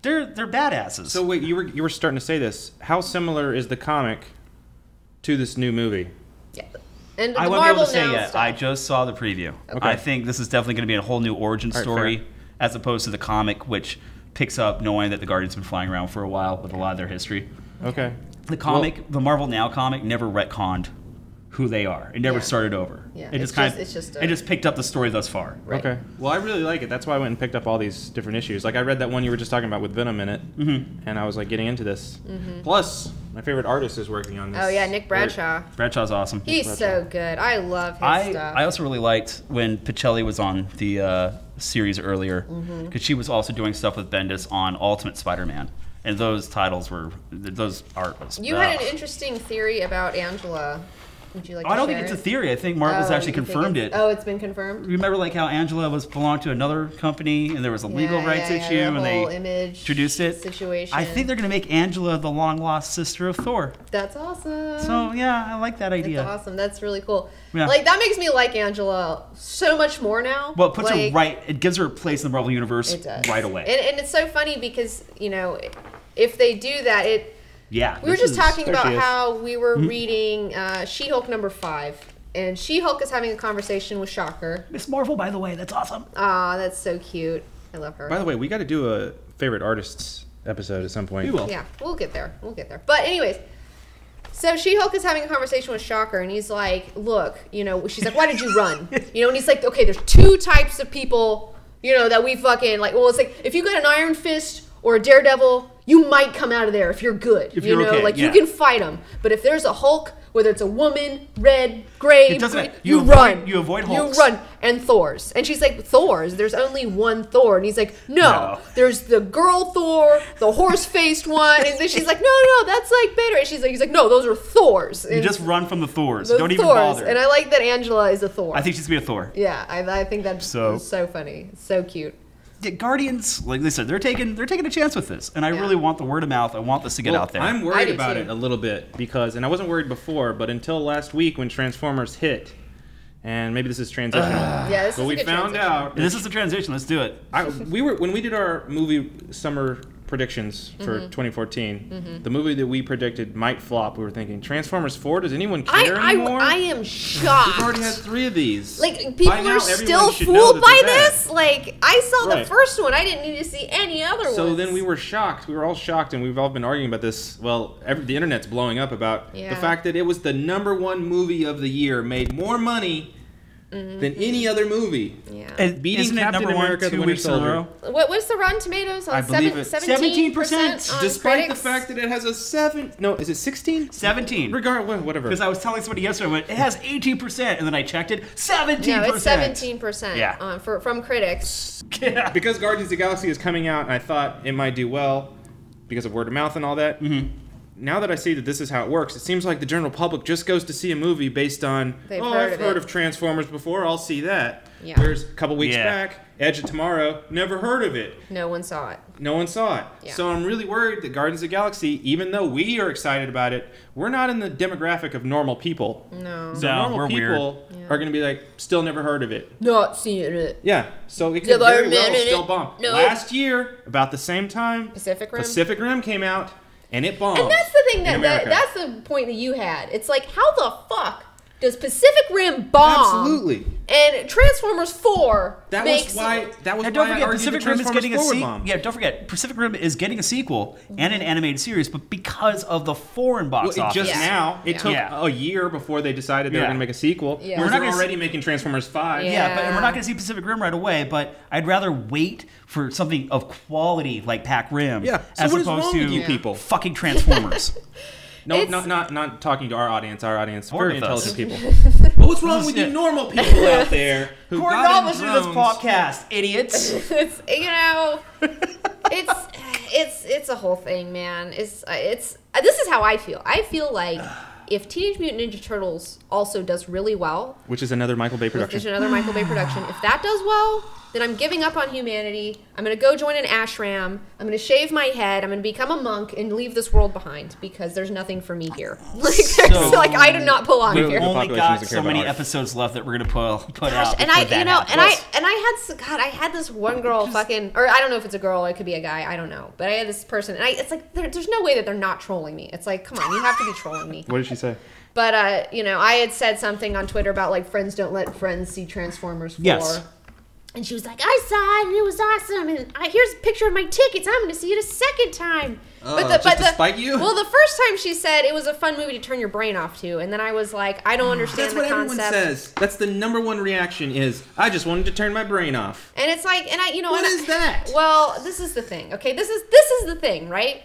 They're badasses. So wait, you were starting to say this. How similar is the comic to this new movie? Yeah. And I won't be able to say yet. I just saw the preview. Okay. I think this is definitely going to be a whole new origin story as opposed to the comic, which picks up knowing that the Guardians have been flying around for a while with a lot of their history. Okay. The comic, the Marvel Now comic, never retconned who they are. It never started over. Yeah, it just picked up the story thus far. Right. Okay. Well, I really like it. That's why I went and picked up all these different issues. Like I read that one you were just talking about with Venom in it, and I was like getting into this. Plus, my favorite artist is working on this. Oh yeah, Nick Bradshaw. Bradshaw's awesome. He's so good. I love his stuff. I also really liked when Pichelli was on the series earlier, because she was also doing stuff with Bendis on Ultimate Spider-Man. And those titles were, those art was... You had an interesting theory about Angela. Would you like to I don't share think it's a theory. I think Marvel's actually confirmed it. Oh, it's been confirmed? Remember like how Angela belonged to another company and there was a legal rights issue and they introduced it? Situation. I think they're going to make Angela the long-lost sister of Thor. That's awesome. So, yeah, I like that idea. That's awesome. That's really cool. Yeah. Like, that makes me like Angela so much more now. Well, it puts her right... It gives her a place in the Marvel Universe right away. And it's so funny because, you know, if they do that, Yeah. We were just talking about how we were reading She-Hulk #5, and She-Hulk is having a conversation with Shocker. Miss Marvel, by the way, that's awesome. Aw, that's so cute. I love her. By the way, we got to do a favorite artists episode at some point. We will. Yeah, we'll get there. We'll get there. But anyways, so She-Hulk is having a conversation with Shocker, and he's like, look, you know, she's like, why did you run? You know, and he's like, okay, there's two types of people, you know, that we fucking, like, well, it's like, if you got an Iron Fist or a Daredevil, you might come out of there if you're good. If you're okay, like you can fight them. But if there's a Hulk, whether it's a woman, red, gray, it doesn't, you run. You avoid Hulks. You run. And Thor's. And she's like, Thor's? There's only one Thor. And he's like, no. There's the girl Thor, the horse-faced one. And then she's like, no, that's like better. And he's like, no, those are Thor's. And you just run from the Thors. Don't even bother. And I like that Angela is a Thor. I think she's going to be a Thor. Yeah, I think that's so funny. It's so cute. Guardians, like they said, they're taking a chance with this, and I really want the word of mouth. I want this to get out there. I'm worried about it a little bit because, and I wasn't worried before, but until last week when Transformers hit, and maybe this is transitional. Yeah, this but is we found out. This is the transition. Let's do it. When we did our movie summer predictions for 2014, the movie that we predicted might flop. We were thinking Transformers 4. Does anyone care anymore? I am shocked. We've already had 3 of these. Like people are still fooled by this. Like I saw the first one. I didn't need to see any other ones. So then we were shocked. We were all shocked, and we've all been arguing about this. Well, the internet's blowing up about the fact that it was the #1 movie of the year, made more money than any other movie. Yeah. And beating Captain America: The Winter Soldier. What's the Rotten Tomatoes? I believe it. 17%. Despite the fact that it has a 7. No, is it 16? 17. Whatever. Because I was telling somebody yesterday, I went, it has 18%, and then I checked it, 17%. No, it's 17%. Yeah. From critics. Yeah. Because Guardians of the Galaxy is coming out, and I thought it might do well because of word of mouth and all that. Now that I see that this is how it works, it seems like the general public just goes to see a movie based on, I've heard of Transformers before, I'll see that. Yeah. Whereas a couple weeks back, Edge of Tomorrow, never heard of it. No one saw it. Yeah. So I'm really worried that Guardians of the Galaxy, even though we are excited about it, we're not in the demographic of normal people. No. So normal people are going to be like, still never heard of it. Not seeing it. Yeah. So it could very well still bomb. No. Last year, about the same time, Pacific Rim came out. And it bombed. And that's the thing that's the point that you had. It's like, how the fuck does Pacific Rim bomb? Absolutely. And Transformers 4 That was why I argued Pacific Rim is getting a sequel. Yeah, don't forget, Pacific Rim is getting a sequel and an animated series, but because of the foreign box office. It took a year before they decided they were going to make a sequel. Yeah. We're already making Transformers 5. But we're not going to see Pacific Rim right away, but I'd rather wait for something of quality like Pac Rim as opposed to you people? Fucking Transformers. No, not talking to our audience. Our audience, very intelligent people. But what's wrong with you normal people out there who are not listening to this podcast, idiots? It's it's a whole thing, man. This is how I feel. I feel like if Teenage Mutant Ninja Turtles also does really well, which is another Michael Bay production, if that does well, then I'm giving up on humanity. I'm going to go join an ashram. I'm going to shave my head. I'm going to become a monk and leave this world behind because there's nothing for me here. I do not belong here. We've only got so many episodes left that we're going to put out. And I had this one girl fucking, or I don't know if it's a girl, it could be a guy, I don't know. But I had this person, and it's like, there's no way that they're not trolling me. It's like, come on, you have to be trolling me. What did she say? But, I had said something on Twitter about, like, friends don't let friends see Transformers 4. Yes. And she was like, I saw it and it was awesome. And here's a picture of my tickets. I'm going to see it a second time. Just to spite you? Well, the first time she said it was a fun movie to turn your brain off to. And then I was like, I don't understand the concept. That's what everyone says. That's the number one reaction is, I just wanted to turn my brain off. And it's like, What is that? Well, this is the thing, okay? This is the thing, right?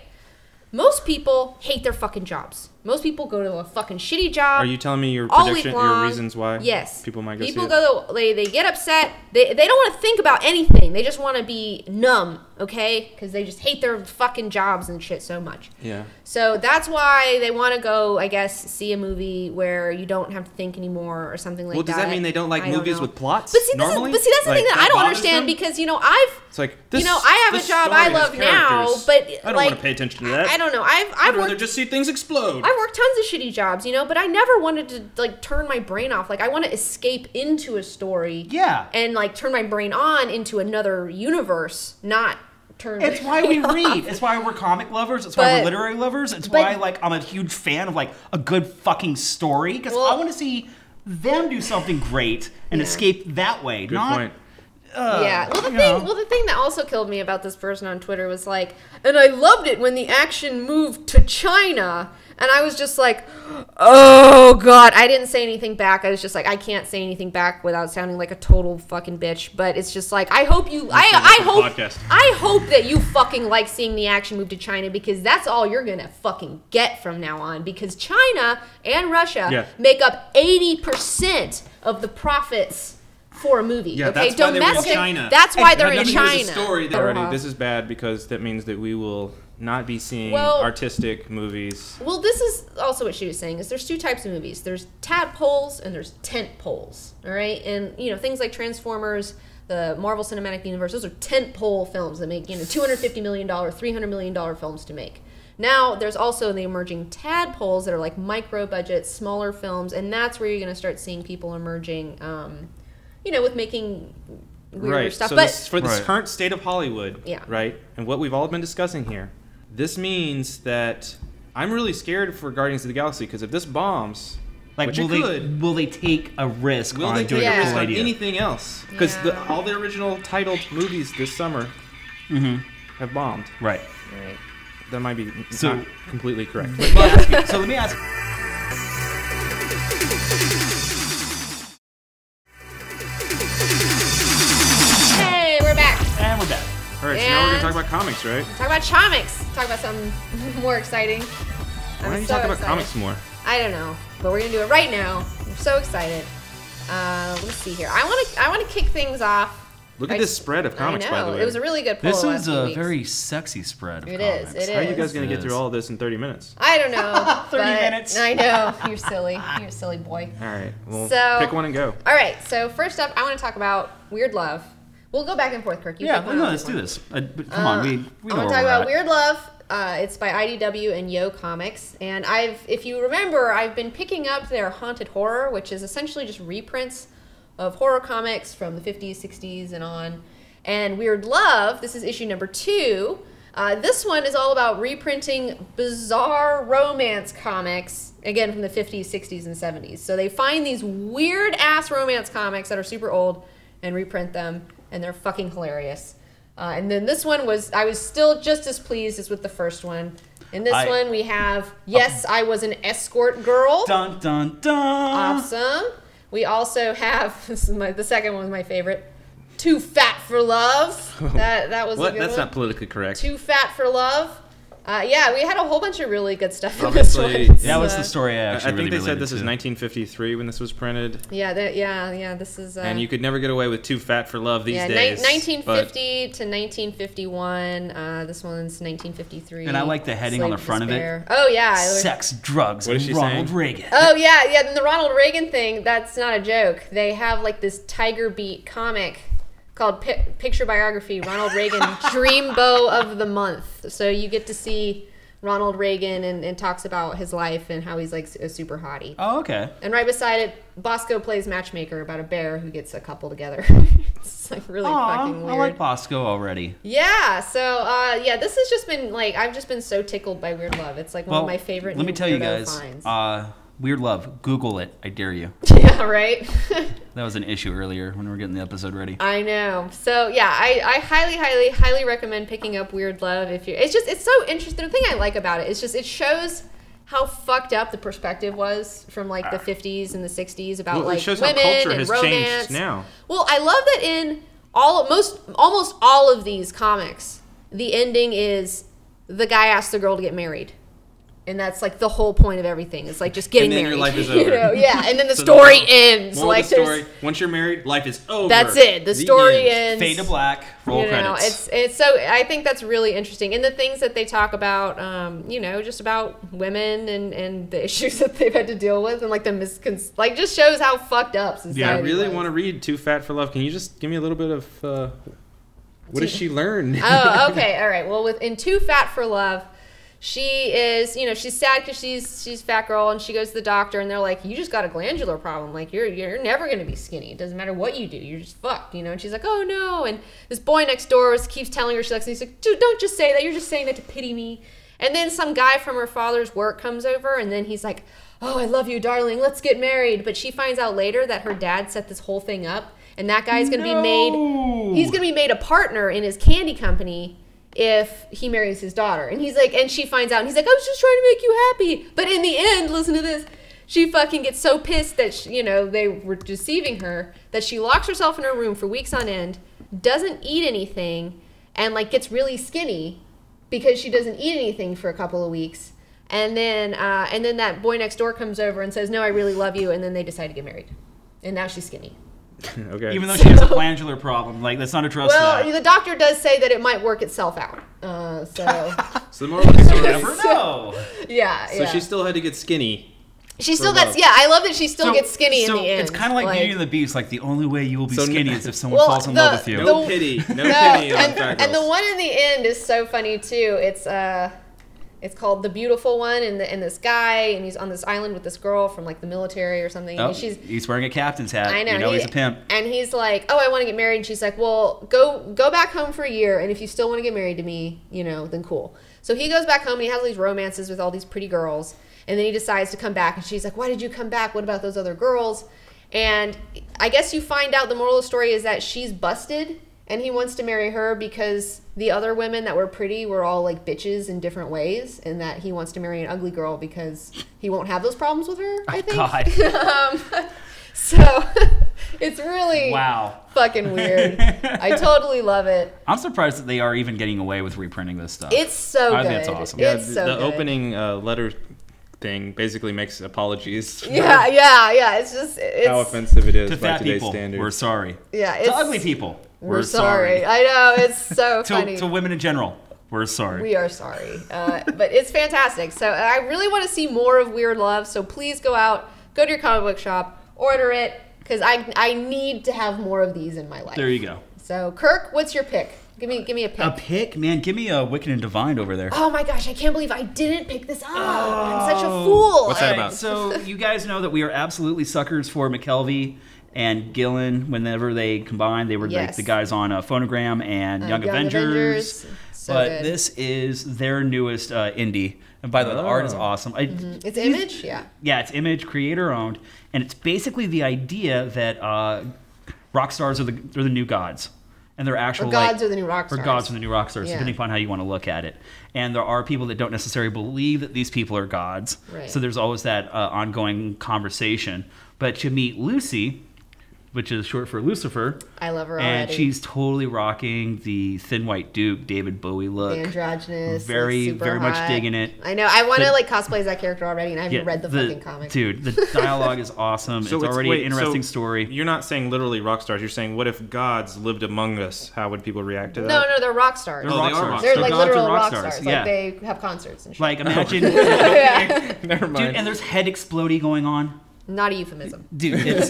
Most people hate their fucking jobs. Most people go to a fucking shitty job. Are you telling me your prediction, your reasons why? Yes. People might go see it? People go, they get upset. They don't want to think about anything. They just want to be numb, okay? Because they just hate their fucking jobs and shit so much. Yeah. So that's why they want to go, I guess, see a movie where you don't have to think anymore or something like that. Well, does that mean they don't like movies with plots? But see, normally? that's the thing that I don't understand because, It's like, I have a job I love now, but I don't want to pay attention to that. I don't know. I'd rather just see things explode. I've worked tons of shitty jobs, but I never wanted to turn my brain off. I want to escape into a story. Yeah. And turn my brain on into another universe, not turn. It's why we read. It's why we're comic lovers. It's why we're literary lovers. It's why I'm a huge fan of a good fucking story because I want to see them do something great and escape that way. Good point. Yeah. Well, the thing that also killed me about this person on Twitter was and I loved it when the action moved to China. And I was just like, oh, God. I didn't say anything back. I was just like, I can't say anything back without sounding like a total fucking bitch. But it's just like, I hope you... I hope that you fucking like seeing the action move to China because that's all you're going to fucking get from now on. Because China and Russia make up 80% of the profits for a movie. Yeah, okay, that's why they're in China. That's why they're in China. Here's a story already. This is bad because that means that we will not be seeing artistic movies. Well, this is also what she was saying, is there's two types of movies. There's tadpoles and there's tent poles, all right? And, things like Transformers, the Marvel Cinematic Universe, those are tent pole films that make, $250 million, $300 million films to make. Now, there's also the emerging tadpoles that are micro-budget, smaller films, and that's where you're going to start seeing people emerging, with making weirder stuff. So but for this current state of Hollywood, right, and what we've all been discussing here, this means that I'm really scared for Guardians of the Galaxy because if this bombs, will they take a risk on doing a risk on anything else? Because all the original titled movies this summer have bombed. Right. That might be not completely correct. So let me ask. Hey, we're back. And we're back. All right, so now we're going to talk about comics, right? Talk about comics. Talk about something more exciting. Why don't you talk about comics more? I don't know, but we're going to do it right now. I'm so excited. Let's see here. I want to kick things off. Look at this spread of comics, by the way. It was a really good pull. This is a very sexy spread of comics. It is. How are you guys going to get through all of this in 30 minutes? I don't know. 30 minutes. I know. You're silly. You're a silly boy. All right. Well, pick one and go. All right. So first up, I want to talk about Weird Love. We'll go back and forth, Kirk. Let's do this. Come on, we know I want to talk about Weird Love. It's by IDW and Yo Comics, and if you remember, I've been picking up their Haunted Horror, which is essentially just reprints of horror comics from the 50s, 60s, and on. And Weird Love, this is issue number 2. This one is all about reprinting bizarre romance comics, again from the 50s, 60s, and 70s. So they find these weird-ass romance comics that are super old and reprint them, and they're fucking hilarious. And then this one I was still just as pleased as with the first one. In this one, we have, Yes, I Was an Escort Girl. Dun, dun, dun. Awesome. We also have, the second one was my favorite, Too Fat for Love. That was a good one. That's not politically correct. Too Fat for Love. We had a whole bunch of really good stuff in this one. That was the story I actually think they said this is 1953 when this was printed. Yeah, this is... and you could never get away with Too Fat for Love these days. 1950 to 1951. This one's 1953. And I like the heading on the front of it. Oh, yeah. Sex, drugs, and Ronald Reagan. Oh, yeah. And the Ronald Reagan thing, that's not a joke. They have this Tiger Beat comic called Picture Biography, Ronald Reagan, Dreambow of the Month. So you get to see Ronald Reagan and talks about his life and how he's a super hottie. Oh, okay. And right beside it, Bosco plays matchmaker about a bear who gets a couple together. It's really fucking weird. I like Bosco already. Yeah, so this has just been I've just been so tickled by Weird Love. It's one of my favorite. Let me tell you guys, finds. Weird Love. Google it. I dare you. Yeah, right? That was an issue earlier when we were getting the episode ready. I know. So, yeah, I highly, highly, highly recommend picking up Weird Love. It's so interesting. The thing I like about it is just it shows how fucked up the perspective was from, like, the 50s and the 60s about, like, women and romance. Changed now. Well, I love that in almost all of these comics, the ending is the guy asks the girl to get married. And that's like the whole point of everything. It's like just getting married. And then your life is over. You know? Yeah, and then the story ends. Like the story, once you're married, life is over. That's it. The story ends. Fade to black. Roll credits. It's so. I think that's really interesting. And the things that they talk about, just about women and the issues that they've had to deal with, and like the just shows how fucked up society. Yeah, I really want to read Too Fat for Love. Can you just give me a little bit of what does she learn? Oh, okay, all right. Well, in Too Fat for Love. She is, she's sad because she's fat girl, and she goes to the doctor, and they're like, you just got a glandular problem. Like, you're never going to be skinny. It doesn't matter what you do. You're just fucked, And she's like, oh, no. And this boy next door keeps telling her, he's like, dude, don't just say that. You're just saying that to pity me. And then some guy from her father's work comes over, and then he's like, oh, I love you, darling. Let's get married. But she finds out later that her dad set this whole thing up, and that guy's going to be made a partner in his candy company if he marries his daughter. And he's like, and she finds out, and he's like, I was just trying to make you happy. But in the end, listen to this, she fucking gets so pissed that they were deceiving her that she locks herself in her room for weeks on end, doesn't eat anything, and like gets really skinny because she doesn't eat anything for a couple of weeks. And then that boy next door comes over and says, no, I really love you. And then they decide to get married, and now she's skinny. Okay. Even though she has a glandular problem, like that's not a trust. Well, the doctor does say that it might work itself out. So the moral of the story, never know. Yeah. So she still had to get skinny. She still gets. Yeah, I love that she still gets skinny in the end. It's kind of like Beauty and the Beast. Like the only way you will be skinny is if someone falls in love with you. No pity. No pity on fat girls. And the one in the end is so funny too. It's called The Beautiful One, and this guy, and he's on this island with this girl from like the military or something. Oh, and he's wearing a captain's hat. I know. He's a pimp. And he's like, oh, I want to get married. And she's like, well, go back home for a year, and if you still want to get married to me, then cool. So he goes back home, and he has all these romances with all these pretty girls, and then he decides to come back, and she's like, why did you come back? What about those other girls? And I guess you find out the moral of the story is that she's busted, and he wants to marry her because the other women that were pretty were all like bitches in different ways, and that he wants to marry an ugly girl because he won't have those problems with her, I think. God. So it's really wow, fucking weird. I totally love it. I'm surprised that they are even getting away with reprinting this stuff. It's so good. I think it's awesome. Yeah, it's so the good. opening letter thing basically makes apologies. Yeah. It's how offensive it is to by fat today's people. standards. We're sorry. Yeah, to ugly people. We're sorry. I know, it's so funny. To women in general, we're sorry. We are sorry. But it's fantastic. So I really want to see more of Weird Love. So please go to your comic book shop, order it, because I need to have more of these in my life. There you go. So Kirk, what's your pick? Give me a pick. A pick? Man, give me a Wicked and Divine over there. Oh my gosh, I can't believe I didn't pick this up. I'm such a fool. What's that about? So you guys know that we are absolutely suckers for McKelvey and Gillen. Whenever they combined, they were like the guys on Phonogram and Young Avengers. So but good. this is their newest indie. And by the way, the art is awesome. It's Image? Yeah. Yeah, it's Image, creator owned. And it's basically the idea that rock stars are the new gods. And they're actual gods are the new rock stars. Or gods are the new rock stars, depending upon how you want to look at it. And there are people that don't necessarily believe that these people are gods. Right. So there's always that ongoing conversation. But you meet Lucy, which is short for Lucifer. I love her and already. She's totally rocking the Thin White Duke, David Bowie look. Androgynous. Very super much hot. digging it. I know. I want to cosplay as that character already, and I haven't read the fucking comic. Dude, the dialogue is awesome. So it's already an interesting story. You're not saying literally rock stars. You're saying, what if gods lived among us? How would people react to that? No, they're rock stars. They're rock stars. They're like literal rock stars. stars. Yeah. Like they have concerts and shit. Like imagine. Never mind. Dude, and there's head exploding going on. Not a euphemism. Dude, it's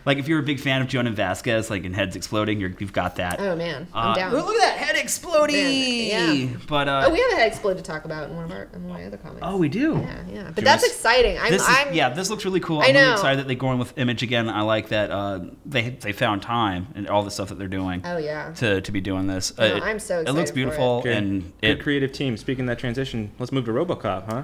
Like if you're a big fan of Jonan Vasquez, like in Heads Exploding, you've got that. Oh man, I'm down. Look at that head exploding! Yeah. But we have a head explode to talk about in one of my other comics. Oh, we do. Yeah. But that's exciting. This looks really cool. I'm really excited that they're going with Image again. I like that they found time and all the stuff that they're doing. Oh yeah. To be doing this. I'm so excited. It looks beautiful and good creative team. Speaking of that transition, let's move to Robocop, huh?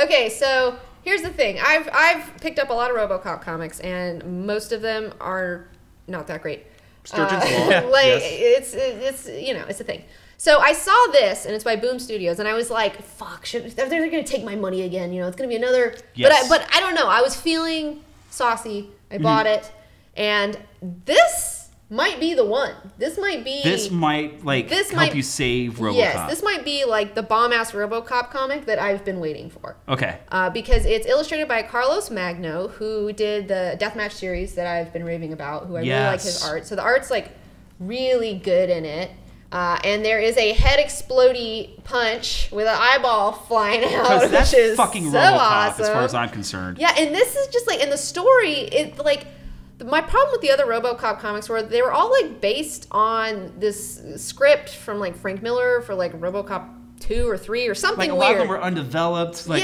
Okay, so here's the thing. I've picked up a lot of Robocop comics, and most of them are not that great. Sturgeon's Law. It's it's a thing. So I saw this, and it's by Boom Studios, and I was like, fuck, they're going to take my money again. It's going to be another. Yes. But I don't know. I was feeling saucy. I bought it, and this might be the one. This might help you save Robocop. Yes, this might be like the bomb-ass Robocop comic that I've been waiting for. Okay. Because it's illustrated by Carlos Magno, who did the Deathmatch series that I've been raving about, who I really like his art. So the art's like really good in it. And there is a head explodey punch with an eyeball flying out, which is fucking so Robocop, awesome. as far as I'm concerned. Yeah, and this is just like in the story, my problem with the other RoboCop comics were they were all like based on this script from like Frank Miller for like RoboCop 2 or 3 or something weird. Like a lot of them were undeveloped, scripts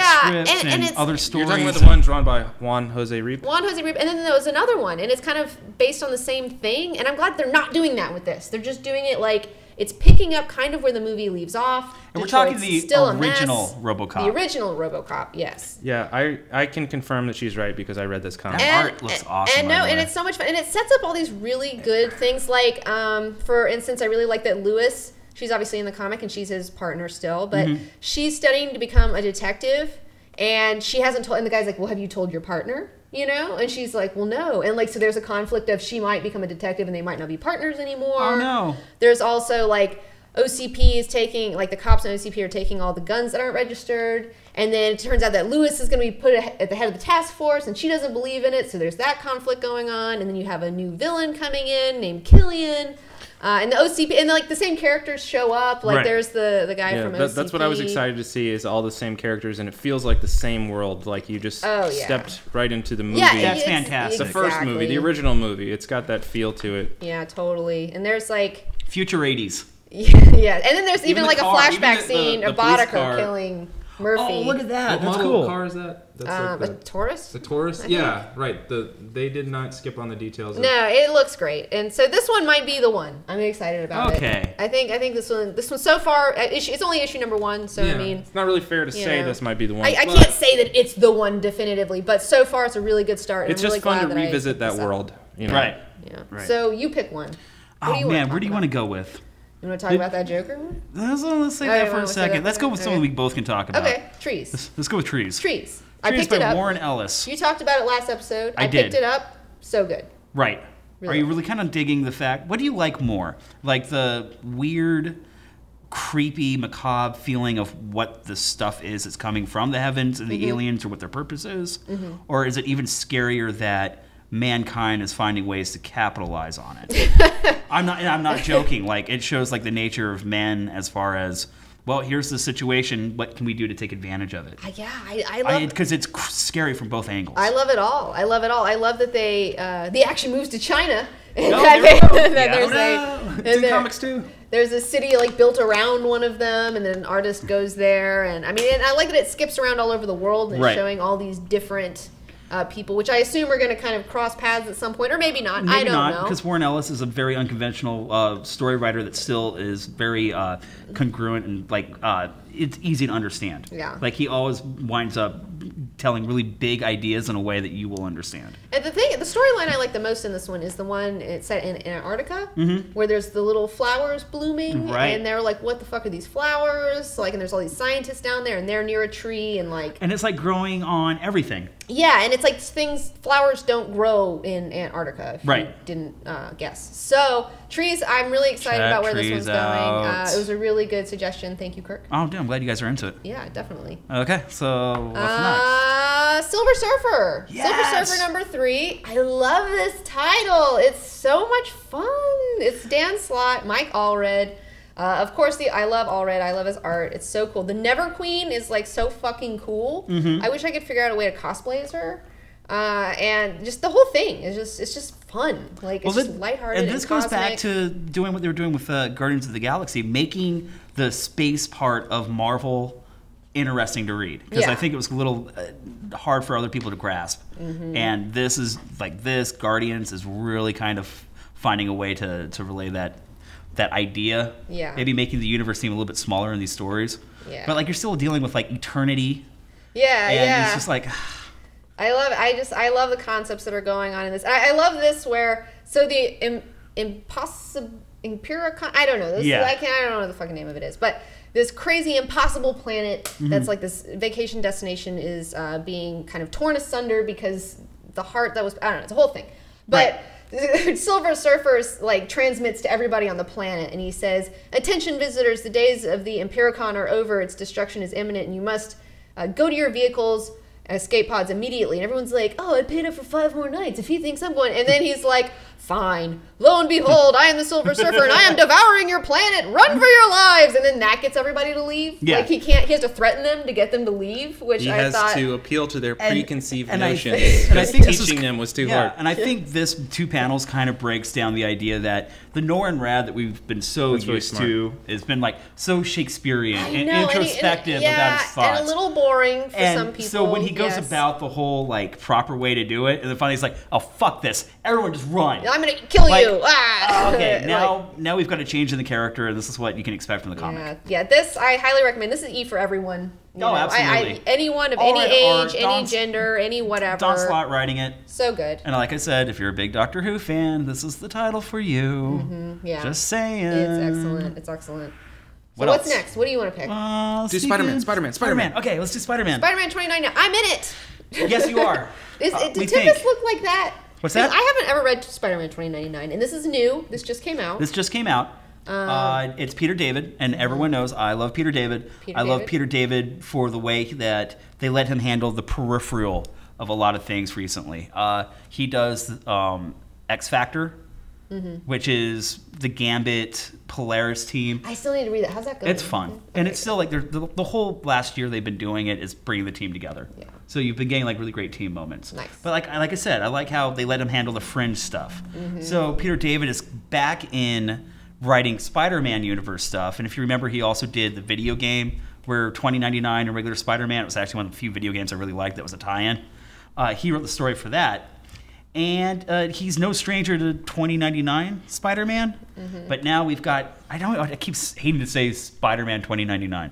and other stories. You're talking about the one drawn by Juan Jose Reap? And then there was another one, and it's kind of based on the same thing, and I'm glad they're not doing that with this. They're just doing it like it's picking up kind of where the movie leaves off. And we're talking the original RoboCop. The original RoboCop, yes. Yeah, I can confirm that she's right because I read this comic. That art looks awesome. And it's so much fun. And it sets up all these really good things. Like, for instance, I really like that Lewis, she's obviously in the comic and she's his partner still, but she's studying to become a detective. And she hasn't told, and the guy's like, well, have you told your partner? And she's like, well, no. And like, so there's a conflict of she might become a detective and they might not be partners anymore. Oh, no. There's also like OCP is taking, like the cops and OCP are taking all the guns that aren't registered. And then it turns out that Lewis is going to be put at the head of the task force and she doesn't believe in it. So there's that conflict going on. And then you have a new villain coming in named Killian. And the OCP, and like the same characters show up. Like there's the guy from OCP. That's what I was excited to see is all the same characters, and it feels like the same world. Like you just stepped right into the movie. Yeah, that's fantastic. The first movie, the original movie. It's got that feel to it. Yeah, totally. And there's like future 80s. Yeah, and then there's even like a flashback scene of Boddicker killing Murphy. Oh, look at that. That's cool. What car is that? That's a Taurus? The Taurus? Yeah, right. They did not skip on the details. No, it looks great. And so this one might be the one. I'm excited about it. Okay. I think this one so far, it's only issue number 1, so I mean. It's not really fair to say this might be the one. I can't say that it's the one definitively, but so far it's a really good start. It's just fun to revisit that world. Right. Yeah. Right. So you pick one. Where do you want to go with? You want to talk about that Joker one? Let's say that for a second. Let's go with something we both can talk about. Okay, Trees. Let's go with Trees. Trees. I picked it up. Warren Ellis. You talked about it last episode. I did. Picked it up. So good. Right. Really? Are you really kind of digging the fact? What do you like more? Like the weird, creepy, macabre feeling of what the stuff is that's coming from the heavens and the aliens or what their purpose is? Or is it even scarier that mankind is finding ways to capitalize on it? I'm not joking. Like it shows like the nature of men as far as, well, here's the situation. What can we do to take advantage of it? Yeah, I love it because it's scary from both angles. I love it all. I love that they the action moves to China. It's in comics too. There's a city like built around one of them, and then an artist goes there, and I like that it skips around all over the world and showing all these different people, which I assume are going to kind of cross paths at some point, or maybe not. I don't know. Because Warren Ellis is a very unconventional story writer that still is very congruent and it's easy to understand. Yeah. Like he always winds up telling really big ideas in a way that you will understand. And the storyline I like the most in this one is the one it's set in Antarctica, where there's the little flowers blooming, and they're like, "What the fuck are these flowers?" Like, and there's all these scientists down there, and they're near a tree, and like, and it's like growing on everything. Yeah, and it's like flowers don't grow in Antarctica. If you didn't guess. So trees, I'm really excited about where this one's going. It was a really good suggestion. Thank you, Kirk. Oh, damn, I'm glad you guys are into it. Yeah, definitely. Okay, so what's next? Silver Surfer. Yes! Silver Surfer number 3. I love this title. It's so much fun. It's Dan Slott, Mike Allred. Of course, I love Allred. I love his art. It's so cool. The Never Queen is like so fucking cool. I wish I could figure out a way to cosplay as her. And just the whole thing is just fun. Like, it's just lighthearted and this cosmic. goes back to doing what they were doing with Guardians of the Galaxy, making the space part of Marvel interesting to read, because I think it was a little hard for other people to grasp. And this is like Guardians is really kind of finding a way to relay that idea. Maybe making the universe seem a little bit smaller in these stories. But like you're still dealing with like eternity. And it's just like I love it. I love the concepts that are going on in this. I love this where the Empiricon, I don't know. I don't know what the fucking name of it is, but this crazy impossible planet that's like this vacation destination is being kind of torn asunder because the heart that was, I don't know, it's a whole thing. But Silver Surfer's like transmits to everybody on the planet, and he says, "Attention visitors, the days of the Empiricon are over. Its destruction is imminent, and you must go to your vehicles, escape pods immediately." And everyone's like, "Oh, I paid up for 5 more nights if he thinks I'm going." And then he's like, "Fine. Lo and behold, I am the Silver Surfer, and I am devouring your planet. Run for your lives!" And then that gets everybody to leave. Like he has to threaten them to get them to leave, which he I thought... has to appeal to their preconceived notions. And I think teaching them was too hard. And I think this 2 panels kind of breaks down the idea that the Norrin Rad that we've been so used to has been like so Shakespearean and introspective about his thoughts. And a little boring for some people. So when he goes about the whole like proper way to do it, and then finally he's like, "Oh fuck this! Everyone just run! I'm gonna kill you!" Okay, now we've got a change in the character, and this is what you can expect from the comic. Yeah, this I highly recommend. This is E for everyone. Absolutely. Anyone of any age, any gender, any whatever. Don Slott writing it. So good. And like I said, if you're a big Doctor Who fan, this is the title for you. Just saying. It's excellent. It's excellent. So what's next? What do you want to pick? Do Spider-Man. Okay, let's do Spider-Man. Spider-Man 2099. I'm in it. Yes, you are. Did this look like that? What's that? I haven't ever read Spider-Man 2099, and this is new. This just came out. It's Peter David, and everyone knows I love Peter David. I love Peter David for the way that they let him handle the peripheral of a lot of things recently. He does X Factor, which is the Gambit Polaris team. I still need to read that. How's that going? It's fun. And it's still like the whole last year they've been doing it is bringing the team together. So you've been getting like really great team moments. Nice. But like I said, I like how they let him handle the fringe stuff. So Peter David is back in writing Spider-Man universe stuff. And if you remember, he also did the video game where 2099 and regular Spider-Man, it was actually one of the few video games I really liked that was a tie-in. He wrote the story for that. And he's no stranger to 2099 Spider-Man. But now we've got, I keep hating to say Spider-Man 2099.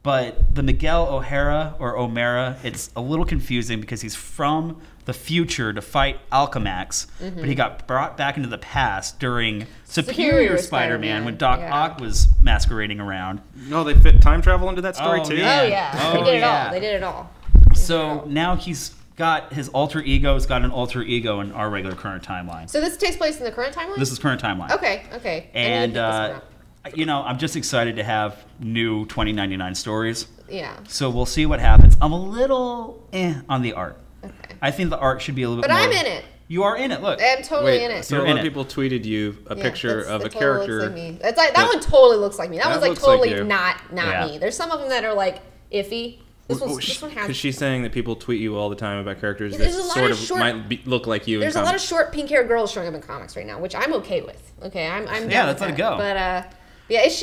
But the Miguel O'Mara, it's a little confusing because he's from the future to fight Alchemax, but he got brought back into the past during Superior Spider-Man when Doc Ock was masquerading around. Oh, they fit time travel into that story too? Yeah. Oh, yeah. They did it all. So now he's got his alter ego. It's got an alter ego in our regular current timeline. So this takes place in the current timeline? This is current timeline. Okay. And I'm just excited to have new 2099 stories. Yeah. So we'll see what happens. I'm a little on the art. Okay. I think the art should be a little bit more. But I'm in it. You are in it. Look. I'm totally in it. So a lot of people tweeted you a picture of a character. Looks like me. It's like that one totally looks like me. That one's like totally not me. There's some of them that are like iffy. This one has. Because she's saying that people tweet you all the time about characters that sort of might look like you. There's a lot of short pink-haired girls showing up in comics right now, which I'm okay with. Okay, I'm let's let it go. But is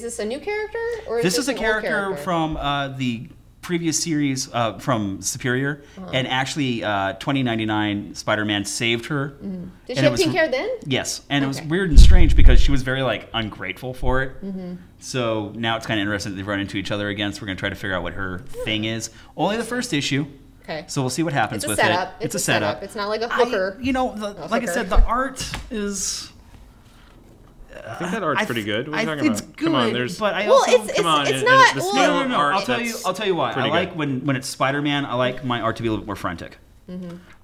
this a new character or this is a character from the previous series from Superior, and actually 2099 Spider-Man saved her. Did she have pink hair then? Yes, and it was weird and strange because she was very like ungrateful for it. So now it's kind of interesting that they've run into each other again. So we're gonna try to figure out what her thing is. Only the first issue. Okay. So we'll see what happens with it. It's a setup. It's not like a hooker. Like I said, the art is. I think that art's pretty good. What are you talking about? Good, come on, there's. But I also it's not. The scale no. art, I'll tell you why. I like when it's Spider-Man. I like my art to be a little bit more frantic.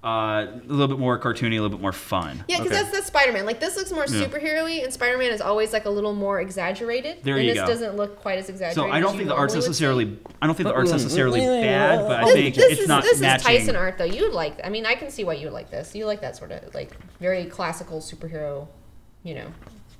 A little bit more cartoony, a little bit more fun. Yeah, because that's Spider-Man. Like this looks more superhero-y, and Spider-Man is always like a little more exaggerated. There you go. And this doesn't look quite as exaggerated. So I don't think the art's necessarily. I don't think the art's necessarily bad, but I think it's not matching. This is Tyson art, though. You would like. I mean, I can see why you would like this. You like that sort of like very classical superhero,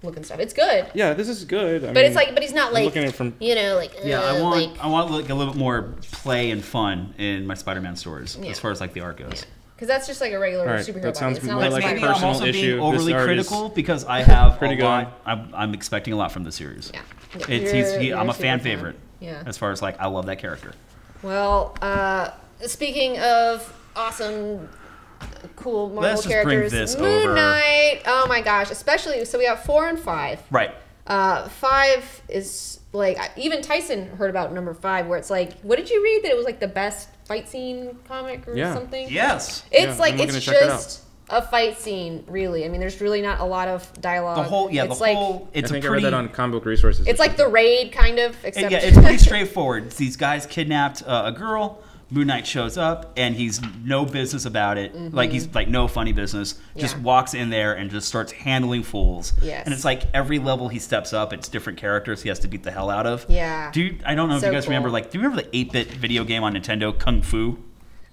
looking stuff. It's good. Yeah, this is good. But it's like, but he's not like, looking at it from, I want like a little bit more play and fun in my Spider-Man stories as far as like the art goes. Because that's just like a regular superhero. That sounds body. more like a personal I'm also issue. being overly critical because I have a lot. I'm expecting a lot from the series. Yeah. I'm a fan favorite. Yeah. As far as like, I love that character. Well, speaking of awesome, cool Marvel characters, Moon Knight. Oh my gosh, especially so we have 4 and 5. Right. 5 is like even Tyson heard about number 5, where it's like, what did you read that it was like the best fight scene comic or something? Yes. It's like it's just a fight scene, really. I mean, there's really not a lot of dialogue. The whole, it's I read that on Comic Book Resources. It's like the Raid, kind of. Except it's pretty straightforward. These guys kidnapped a girl. Moon Knight shows up, and he's no business about it. Like, he's like no funny business. Just walks in there and just starts handling fools. Yes. And it's like every level he steps up, it's different characters he has to beat the hell out of. Yeah. I don't know if you guys remember, like, do you remember the 8-bit video game on Nintendo, Kung Fu?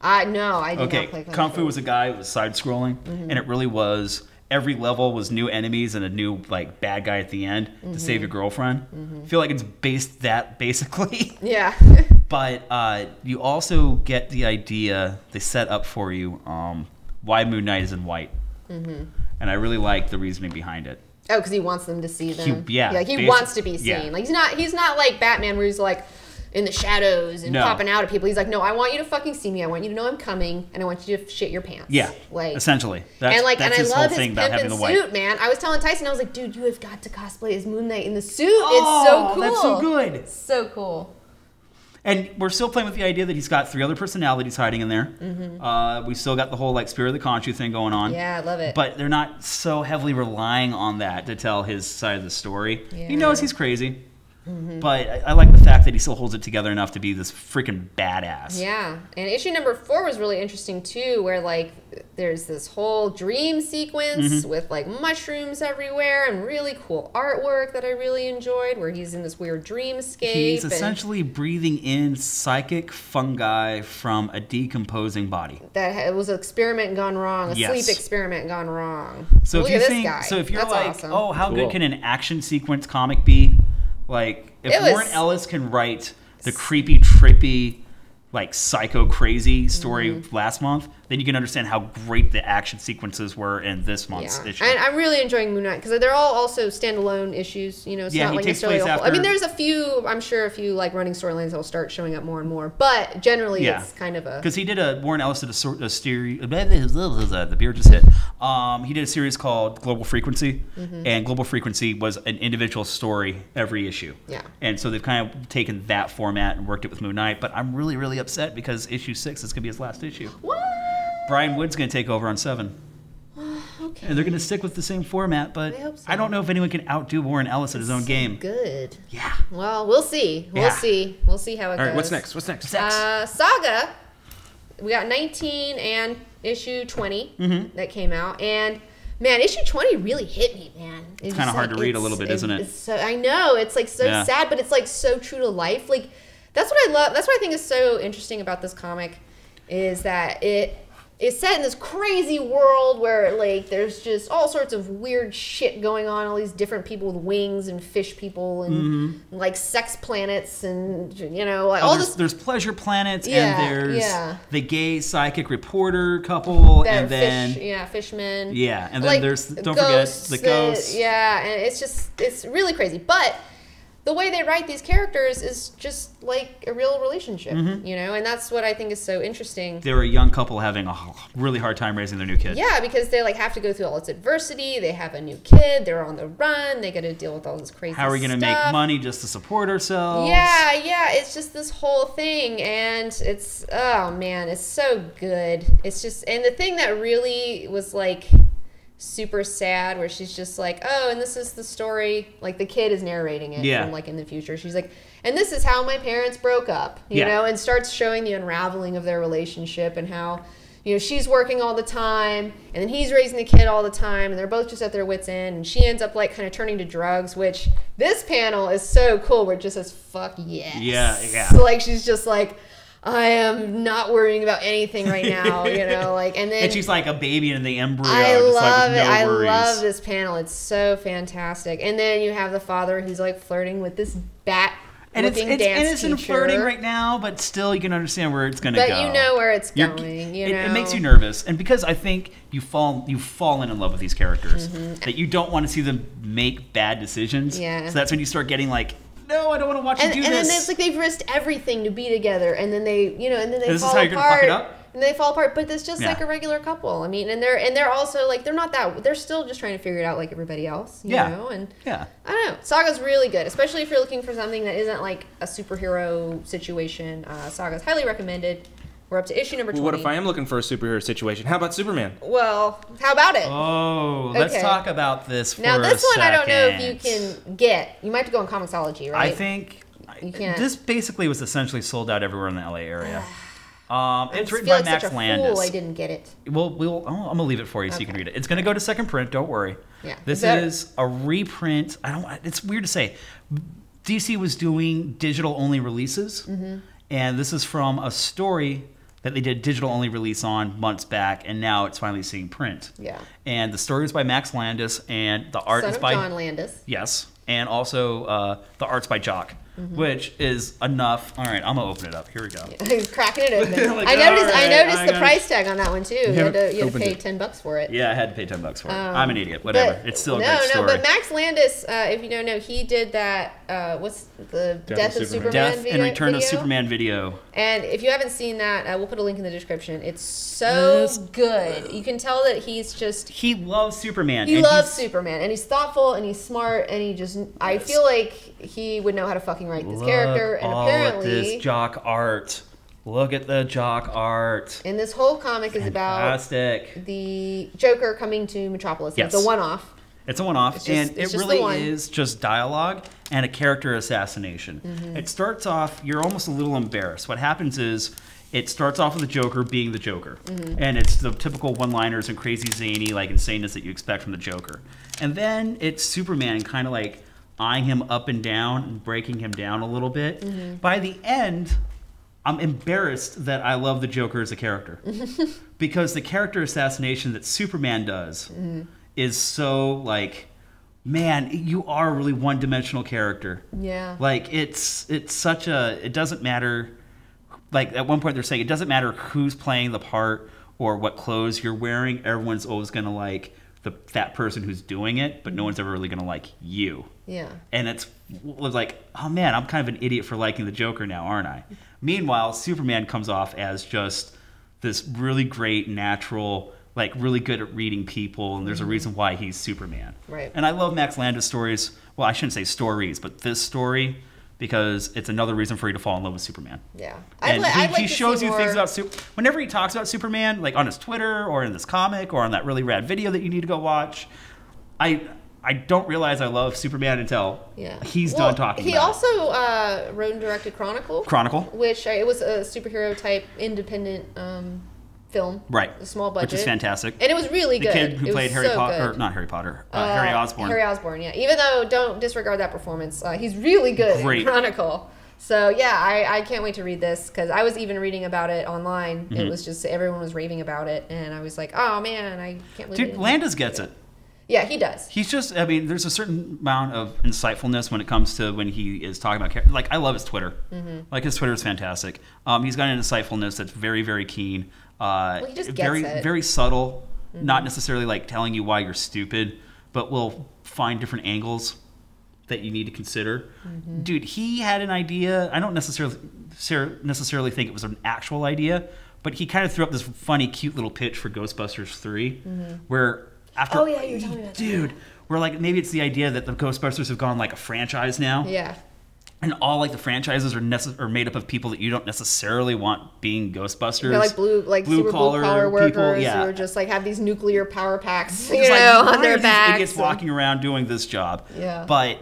No, I did not play Kung Fu was a guy who was side-scrolling, and it really was. Every level was new enemies and a new like bad guy at the end to save your girlfriend. I feel like it's based that basically. Yeah. But you also get the idea they set up for you why Moon Knight is in white, and I really like the reasoning behind it. Oh, because he wants them to see them. He wants to be seen. Like he's not like Batman, where he's like in the shadows and popping out at people. He's like, no, I want you to fucking see me. I want you to know I'm coming, and I want you to shit your pants. Yeah, like essentially. That's I love his pimpin' suit, man. I was telling Tyson, I was like, dude, you have got to cosplay as Moon Knight in the suit. It's so cool. That's so good. It's so cool. And we're still playing with the idea that he's got 3 other personalities hiding in there. We still got the whole like Spirit of the Khonshu thing going on. Yeah, I love it. But they're not so heavily relying on that to tell his side of the story. Yeah. He knows he's crazy. But I like the fact that he still holds it together enough to be this freaking badass. Yeah, and issue number 4 was really interesting too, where like there's this whole dream sequence with like mushrooms everywhere and really cool artwork that I really enjoyed, where he's in this weird dreamscape. He's essentially breathing in psychic fungi from a decomposing body. That was an experiment gone wrong, a sleep experiment gone wrong. So look if at this guy. So if you're That's like, awesome. oh, how good can an action sequence comic be? Like, if Warren Ellis can write the creepy, trippy, like psycho crazy story last month, then you can understand how great the action sequences were in this month's issue. And I'm really enjoying Moon Knight because they're all also standalone issues. You know, it's not like necessarily a whole. I mean, there's a few. I'm sure a few like running storylines that will start showing up more and more. But generally, it's kind of a because he did Warren Ellis did a series. The beer just hit. He did a series called Global Frequency, and Global Frequency was an individual story every issue. Yeah. And so they've kind of taken that format and worked it with Moon Knight. But I'm really, really upset because issue 6 is going to be his last issue. What? Brian Wood's going to take over on 7. Okay. And they're going to stick with the same format, but I don't know if anyone can outdo Warren Ellis at his own game. Good. Yeah. Well, we'll see. We'll see. We'll see how it goes. All right, what's next? What's next? Saga. We got 19 and issue 20 that came out. And, man, issue 20 really hit me, man. It's kind of hard to read a little bit, isn't it? So, I know. It's, like, so sad, but it's, like, so true to life. Like, that's what I love. That's what I think is so interesting about this comic is that it's set in this crazy world where like there's just all sorts of weird shit going on, all these different people with wings and fish people and like sex planets and you know like all this. There's pleasure planets and there's the gay psychic reporter couple and then fishmen. Yeah, and then like, there's don't forget the ghosts. Yeah, and it's really crazy, but the way they write these characters is just like a real relationship, you know, and that's what I think is so interesting. They're a young couple having a really hard time raising their new kid. Yeah, because they like have to go through all this adversity. They have a new kid. They're on the run. They got to deal with all this crazy stuff. How are we going to make money just to support ourselves? Yeah. It's just this whole thing, and it's oh man, it's so good. It's just and the thing that really was like super sad where she's just like, oh, and this is the story, like the kid is narrating it from like in the future. She's like, and this is how my parents broke up, you know, and starts showing the unraveling of their relationship and how, you know, she's working all the time and then he's raising the kid all the time and they're both just at their wits' end and she ends up like kind of turning to drugs, which this panel is so cool where it just says fuck yes. Yeah. So like she's just like, I am not worrying about anything right now, you know, like, and then... And she's like a baby in the embryo. I love it. I love this panel. It's so fantastic. And then you have the father who's like flirting with this bat. And it's innocent flirting right now, but still you can understand where it's going to go. But you know where it's going. It makes you nervous. And because I think you've fallen in love with these characters, that you don't want to see them make bad decisions. Yeah. So that's when you start getting like, no, I don't want to watch you do this. And then it's like they've risked everything to be together, and then they, you know, and then they this fall is how apart. You're gonna fuck it up? And they fall apart, but it's just like a regular couple. I mean, and they're also like they're still just trying to figure it out like everybody else, you know. And I don't know. Saga's really good, especially if you're looking for something that isn't like a superhero situation. Saga's highly recommended. We're up to issue number 20. Well, what if I am looking for a superhero situation? How about Superman? Well, how about it? Oh, let's talk about this for now, this a one second. I don't know if you can get. You might have to go on Comixology, right? I think you can't. This basically was essentially sold out everywhere in the LA area. It's written by by Max Landis. Fool I didn't get it. I'm gonna leave it for you so you can read it. It's gonna go to second print. Don't worry. Yeah. This is a reprint. It's weird to say. DC was doing digital only releases, and this is from a story that they did digital only release on months back, and now it's finally seeing print. Yeah. And the story is by Max Landis, and the art is by John Landis. Yes, and also the art's by Jock. Which is enough. All right, I'm gonna open it up. Here we go. He's cracking it open. Like, I noticed the gosh. price tag on that one too. You had to pay $10 for it. Yeah, I had to pay $10 for it. I'm an idiot. Whatever. It's still a great story. But Max Landis, if you don't know, he did that. What's the Death of Superman? Death video, and Return of Superman video. And if you haven't seen that, we'll put a link in the description. It's so good. You can tell that he loves Superman. He loves Superman, and he's thoughtful, and he's smart, and he just. I feel like he would know how to fucking write this character, and apparently this Jock art. Look at the Jock art. And this whole comic is about the Joker coming to Metropolis. Yes. It's a one-off. It's a one-off, and it really is just dialogue and a character assassination. It starts off, you're almost a little embarrassed. What happens is, it starts off with the Joker being the Joker. And it's the typical one-liners and crazy zany, like insaneness that you expect from the Joker. And then it's Superman kind of like eyeing him up and down and breaking him down a little bit. By the end, I'm embarrassed that I love the Joker as a character. Because the character assassination that Superman does is so like, man, you are a really one-dimensional character. Yeah. Like it's such a, it doesn't matter. Like at one point they're saying it doesn't matter who's playing the part or what clothes you're wearing. Everyone's always gonna like that person who's doing it, but no one's ever really gonna like you. Yeah. And it was like, oh man, I'm kind of an idiot for liking the Joker now, aren't I? Meanwhile, Superman comes off as just this really great, natural, like really good at reading people, and there's a reason why he's Superman. Right. And I love Max Landis stories. Well, I shouldn't say stories, but this story, because it's another reason for you to fall in love with Superman. Yeah. And he shows you things about whenever he talks about Superman, like on his Twitter or in this comic or on that really rad video that you need to go watch. I don't realize I love Superman until he's done talking about it. He also wrote and directed Chronicle. Which it was a superhero type independent film. Right. A small budget. Which is fantastic. And it was really good. The kid who played Harry Potter, or not Harry Potter, Harry Osborn. Harry Osborn, yeah. Even though, don't disregard that performance. He's really good in Chronicle. So, yeah, I can't wait to read this, because I was even reading about it online. It was just, everyone was raving about it, and I was like, oh, man, I can't believe it. Dude, Landis gets it. Yeah, he does. He's just, I mean, there's a certain amount of insightfulness when it comes to when he is talking about, like, I love his Twitter. Like, his Twitter is fantastic. He's got an insightfulness that's very, very keen. He just gets it. Very subtle, not necessarily, like, telling you why you're stupid, but will find different angles that you need to consider. Dude, he had an idea. I don't necessarily think it was an actual idea, but he kind of threw up this funny, cute little pitch for Ghostbusters 3, where... After, you're telling me about dude, where like maybe it's the idea that the Ghostbusters have gone like a franchise now. Yeah. And all like the franchises are made up of people that you don't necessarily want being Ghostbusters. They're like blue collar workers people, who are just like have these nuclear power packs, you know, on their backs. Idiots walking around doing this job. Yeah. But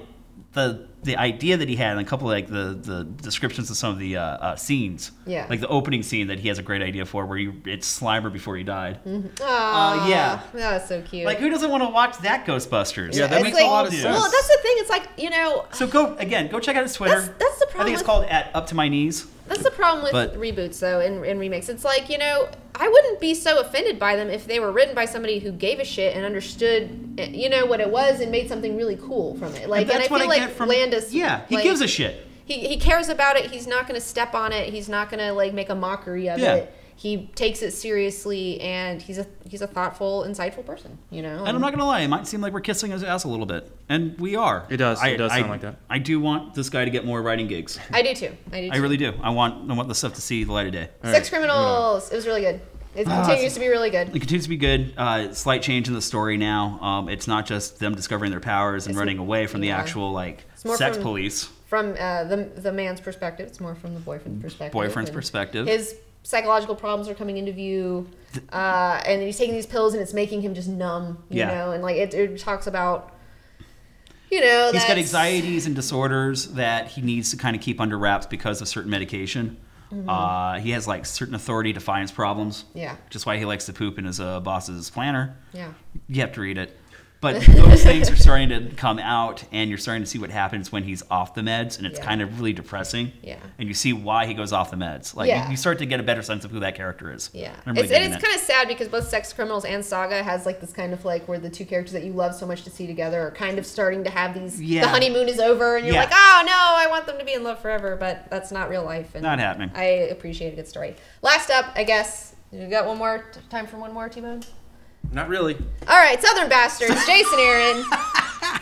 the idea that he had, and a couple of like the descriptions of some of the scenes, like the opening scene that he has a great idea for, where it's Slimer before he died. Yeah, that was so cute. Like, who doesn't want to watch that Ghostbusters? Yeah, that makes a lot of sense. Well, that's the thing. It's like, you know. So go check out his Twitter. That's the problem. I think it's called @UpToMyKnees. That's the problem with reboots, though, and remakes. It's like, you know, I wouldn't be so offended by them if they were written by somebody who gave a shit and understood, you know, what it was and made something really cool from it. Like, and I feel like Landis... Yeah, he gives a shit. He cares about it. He's not going to step on it. He's not going to, like, make a mockery of it. He takes it seriously, and he's a thoughtful, insightful person, you know? And I'm not going to lie, it might seem like we're kissing his ass a little bit. And we are. It does. It does sound like that. I do want this guy to get more writing gigs. I do, too. I really do. I want the stuff to see the light of day. Sex Criminals. It was really good. It continues to be really good. It continues to be good. Slight change in the story now. It's not just them discovering their powers and running away from the actual, like, sex police. From the man's perspective. It's more from the boyfriend's perspective. His psychological problems are coming into view, and he's taking these pills, and it's making him just numb, you know, and like it talks about, you know, he's got anxieties and disorders that he needs to kind of keep under wraps because of certain medication. He has like certain authority to find his problems, which is why he likes to poop in his boss's planner. You have to read it. But those things are starting to come out, and you're starting to see what happens when he's off the meds, and it's kind of really depressing. And you see why he goes off the meds. Like you start to get a better sense of who that character is. It's kind of sad because both Sex Criminals and Saga has like this kind of like where the two characters that you love so much to see together are kind of starting to have these. The honeymoon is over, and you're like, oh no, I want them to be in love forever, but that's not real life. And not happening. I appreciate a good story. Last up, I guess you got one more time for one more, T-Bone. Not really. All right, Southern Bastards, Jason Aaron.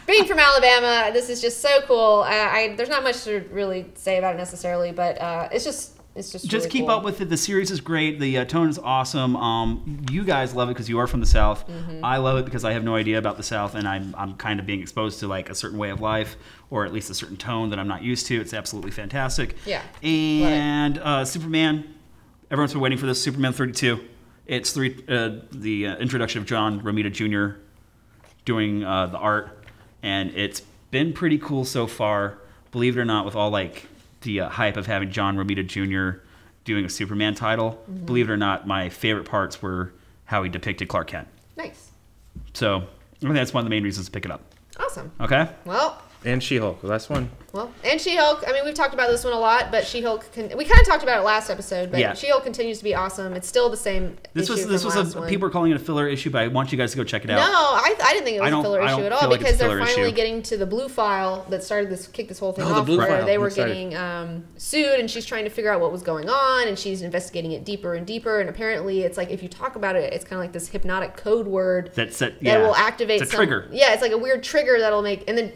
Being from Alabama, this is just so cool. There's not much to really say about it necessarily, but it's just really keep cool. up with it. The series is great. The tone is awesome. You guys love it because you are from the South. I love it because I have no idea about the South, and I'm kind of being exposed to like a certain way of life, or at least a certain tone that I'm not used to. It's absolutely fantastic. And Superman. Everyone's been waiting for this. Superman 32. It's the introduction of John Romita Jr. doing the art, and it's been pretty cool so far. Believe it or not, with all like the hype of having John Romita Jr. doing a Superman title, believe it or not, my favorite parts were how he depicted Clark Kent. Nice. So I think that's one of the main reasons to pick it up. Awesome. Okay. Well. And She-Hulk, the last one. Well, and She-Hulk. I mean, we've talked about this one a lot, but She-Hulk. We kind of talked about it last episode, but She-Hulk continues to be awesome. It's still the same. This was people are calling it a filler issue, but I want you guys to go check it out. No, I didn't think it was a filler issue at all because they're finally getting to the blue file that started kick this whole thing off, where they were getting sued, and she's trying to figure out what was going on, and she's investigating it deeper and deeper. And apparently, it's like if you talk about it, it's kind of like this hypnotic code word that will activate it's a trigger. Yeah, it's like a weird trigger that'll make, and then.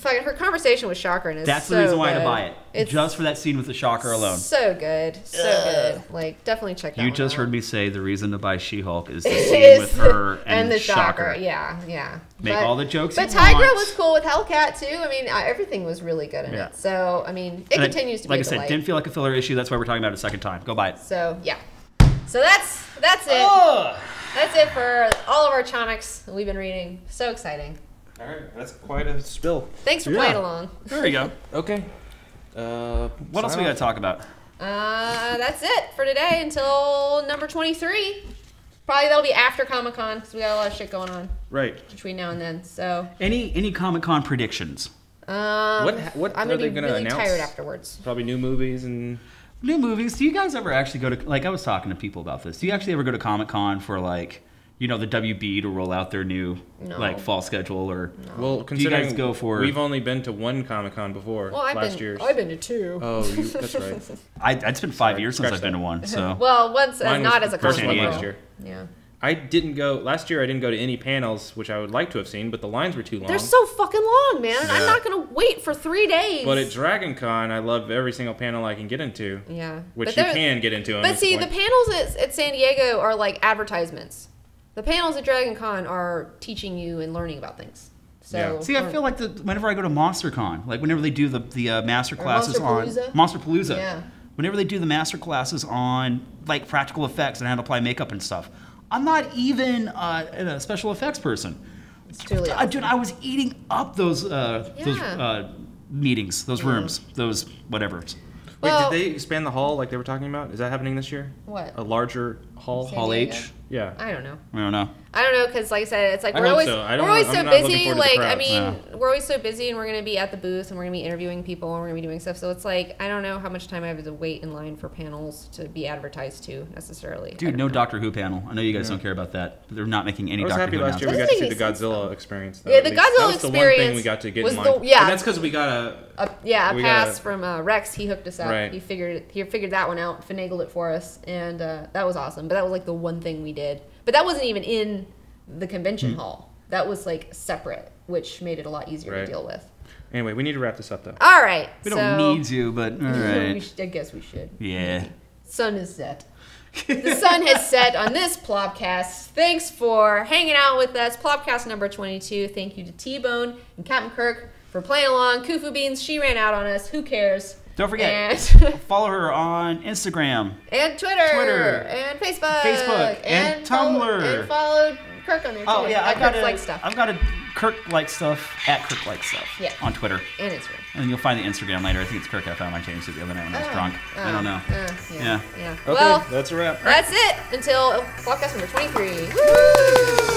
Her conversation with Shocker is that's the reason why to buy it. It's just for that scene with the Shocker alone. So good, so good. Like definitely check that. You just heard me say the reason to buy She-Hulk is the scene with her and the Shocker. Yeah. Make all the jokes. But Tigra was cool with Hellcat too. I mean, everything was really good in it. So I mean, it continues to be. Like I said, didn't feel like a filler issue. That's why we're talking about it a second time. Go buy it. So yeah. So that's it. That's it for all of our comics we've been reading. So exciting. All right, that's quite a spill. Thanks for playing along. There you go. Okay. What else we got to talk about? That's it for today until number 23. Probably that'll be after Comic-Con because we got a lot of shit going on. Right. Between now and then. So. Any Comic-Con predictions? What I'm going to be really announce? Tired afterwards. Probably new movies and. New movies. Do you guys ever actually go to, like, I was talking to people about this. Do you actually ever go to Comic-Con for, like, you know, the WB to roll out their new like fall schedule, or well, considering you guys go for? We've only been to one Comic-Con before. Well, last year. I've been to two. Oh, that's right. It's been 5 years since I've been to one. So well, once not as a Comic-Con last year. Yeah. I didn't go last year. I didn't go to any panels, which I would like to have seen, but the lines were too long. They're so fucking long, man. Yeah. I'm not gonna wait for 3 days. But at Dragon Con, I love every single panel I can get into. Yeah, which you can get into. But see, the panels at San Diego are like advertisements. The panels at Dragon Con are teaching you and learning about things. So yeah. See, I feel like whenever I go to MonsterCon, like whenever they do the master classes on Monsterpalooza, yeah. Whenever they do the master classes on like practical effects and how to apply makeup and stuff, I'm not even a special effects person. It's truly awesome. Dude, I was eating up those meetings, those rooms, those whatever. Wait, did they expand the hall like they were talking about? Is that happening this year? What? A larger hall? Hall H? Yeah. I don't know. I don't know. I don't know, because like I said, it's like I we're hope always so. we're always so busy. Like I mean, Yeah. we're always so busy, and we're gonna be at the booth, and we're gonna be interviewing people, and we're gonna be doing stuff. So it's like I don't know how much time I have to wait in line for panels to be advertised to necessarily. Dude, no Doctor Who panel. I know you guys don't care about that. They're not making any Doctor Who. I was happy last year we got to see the Godzilla experience. Though, yeah, the Godzilla experience. That was the one thing we got to get in line. And that's because we got a pass from Rex. He hooked us up. Right. He figured that one out, finagled it for us, and that was awesome. But that was like the one thing we did. But that wasn't even in the convention hall. That was like separate, which made it a lot easier to deal with. Anyway, we need to wrap this up though. All right. We don't need to, but all right. I guess we should. Yeah. Maybe. Sun is set. The sun has set on this PLOPCAST. Thanks for hanging out with us. PLOPCAST number 22. Thank you to T-Bone and Captain Kirk for playing along. Kufu Beans, she ran out on us. Who cares? Don't forget, follow her on Instagram. And Twitter. And Facebook. And Tumblr. And follow Kirk on there too. Oh, yeah. I've got stuff. Kirk-like stuff at Kirk-like stuff on Twitter. And Instagram. And you'll find the Instagram later. I think it's Kirk FM. I changed it the other night when I was drunk. I don't know. Yeah. Okay, Well, that's a wrap. That's it until PLOPCAST number 23. Woo!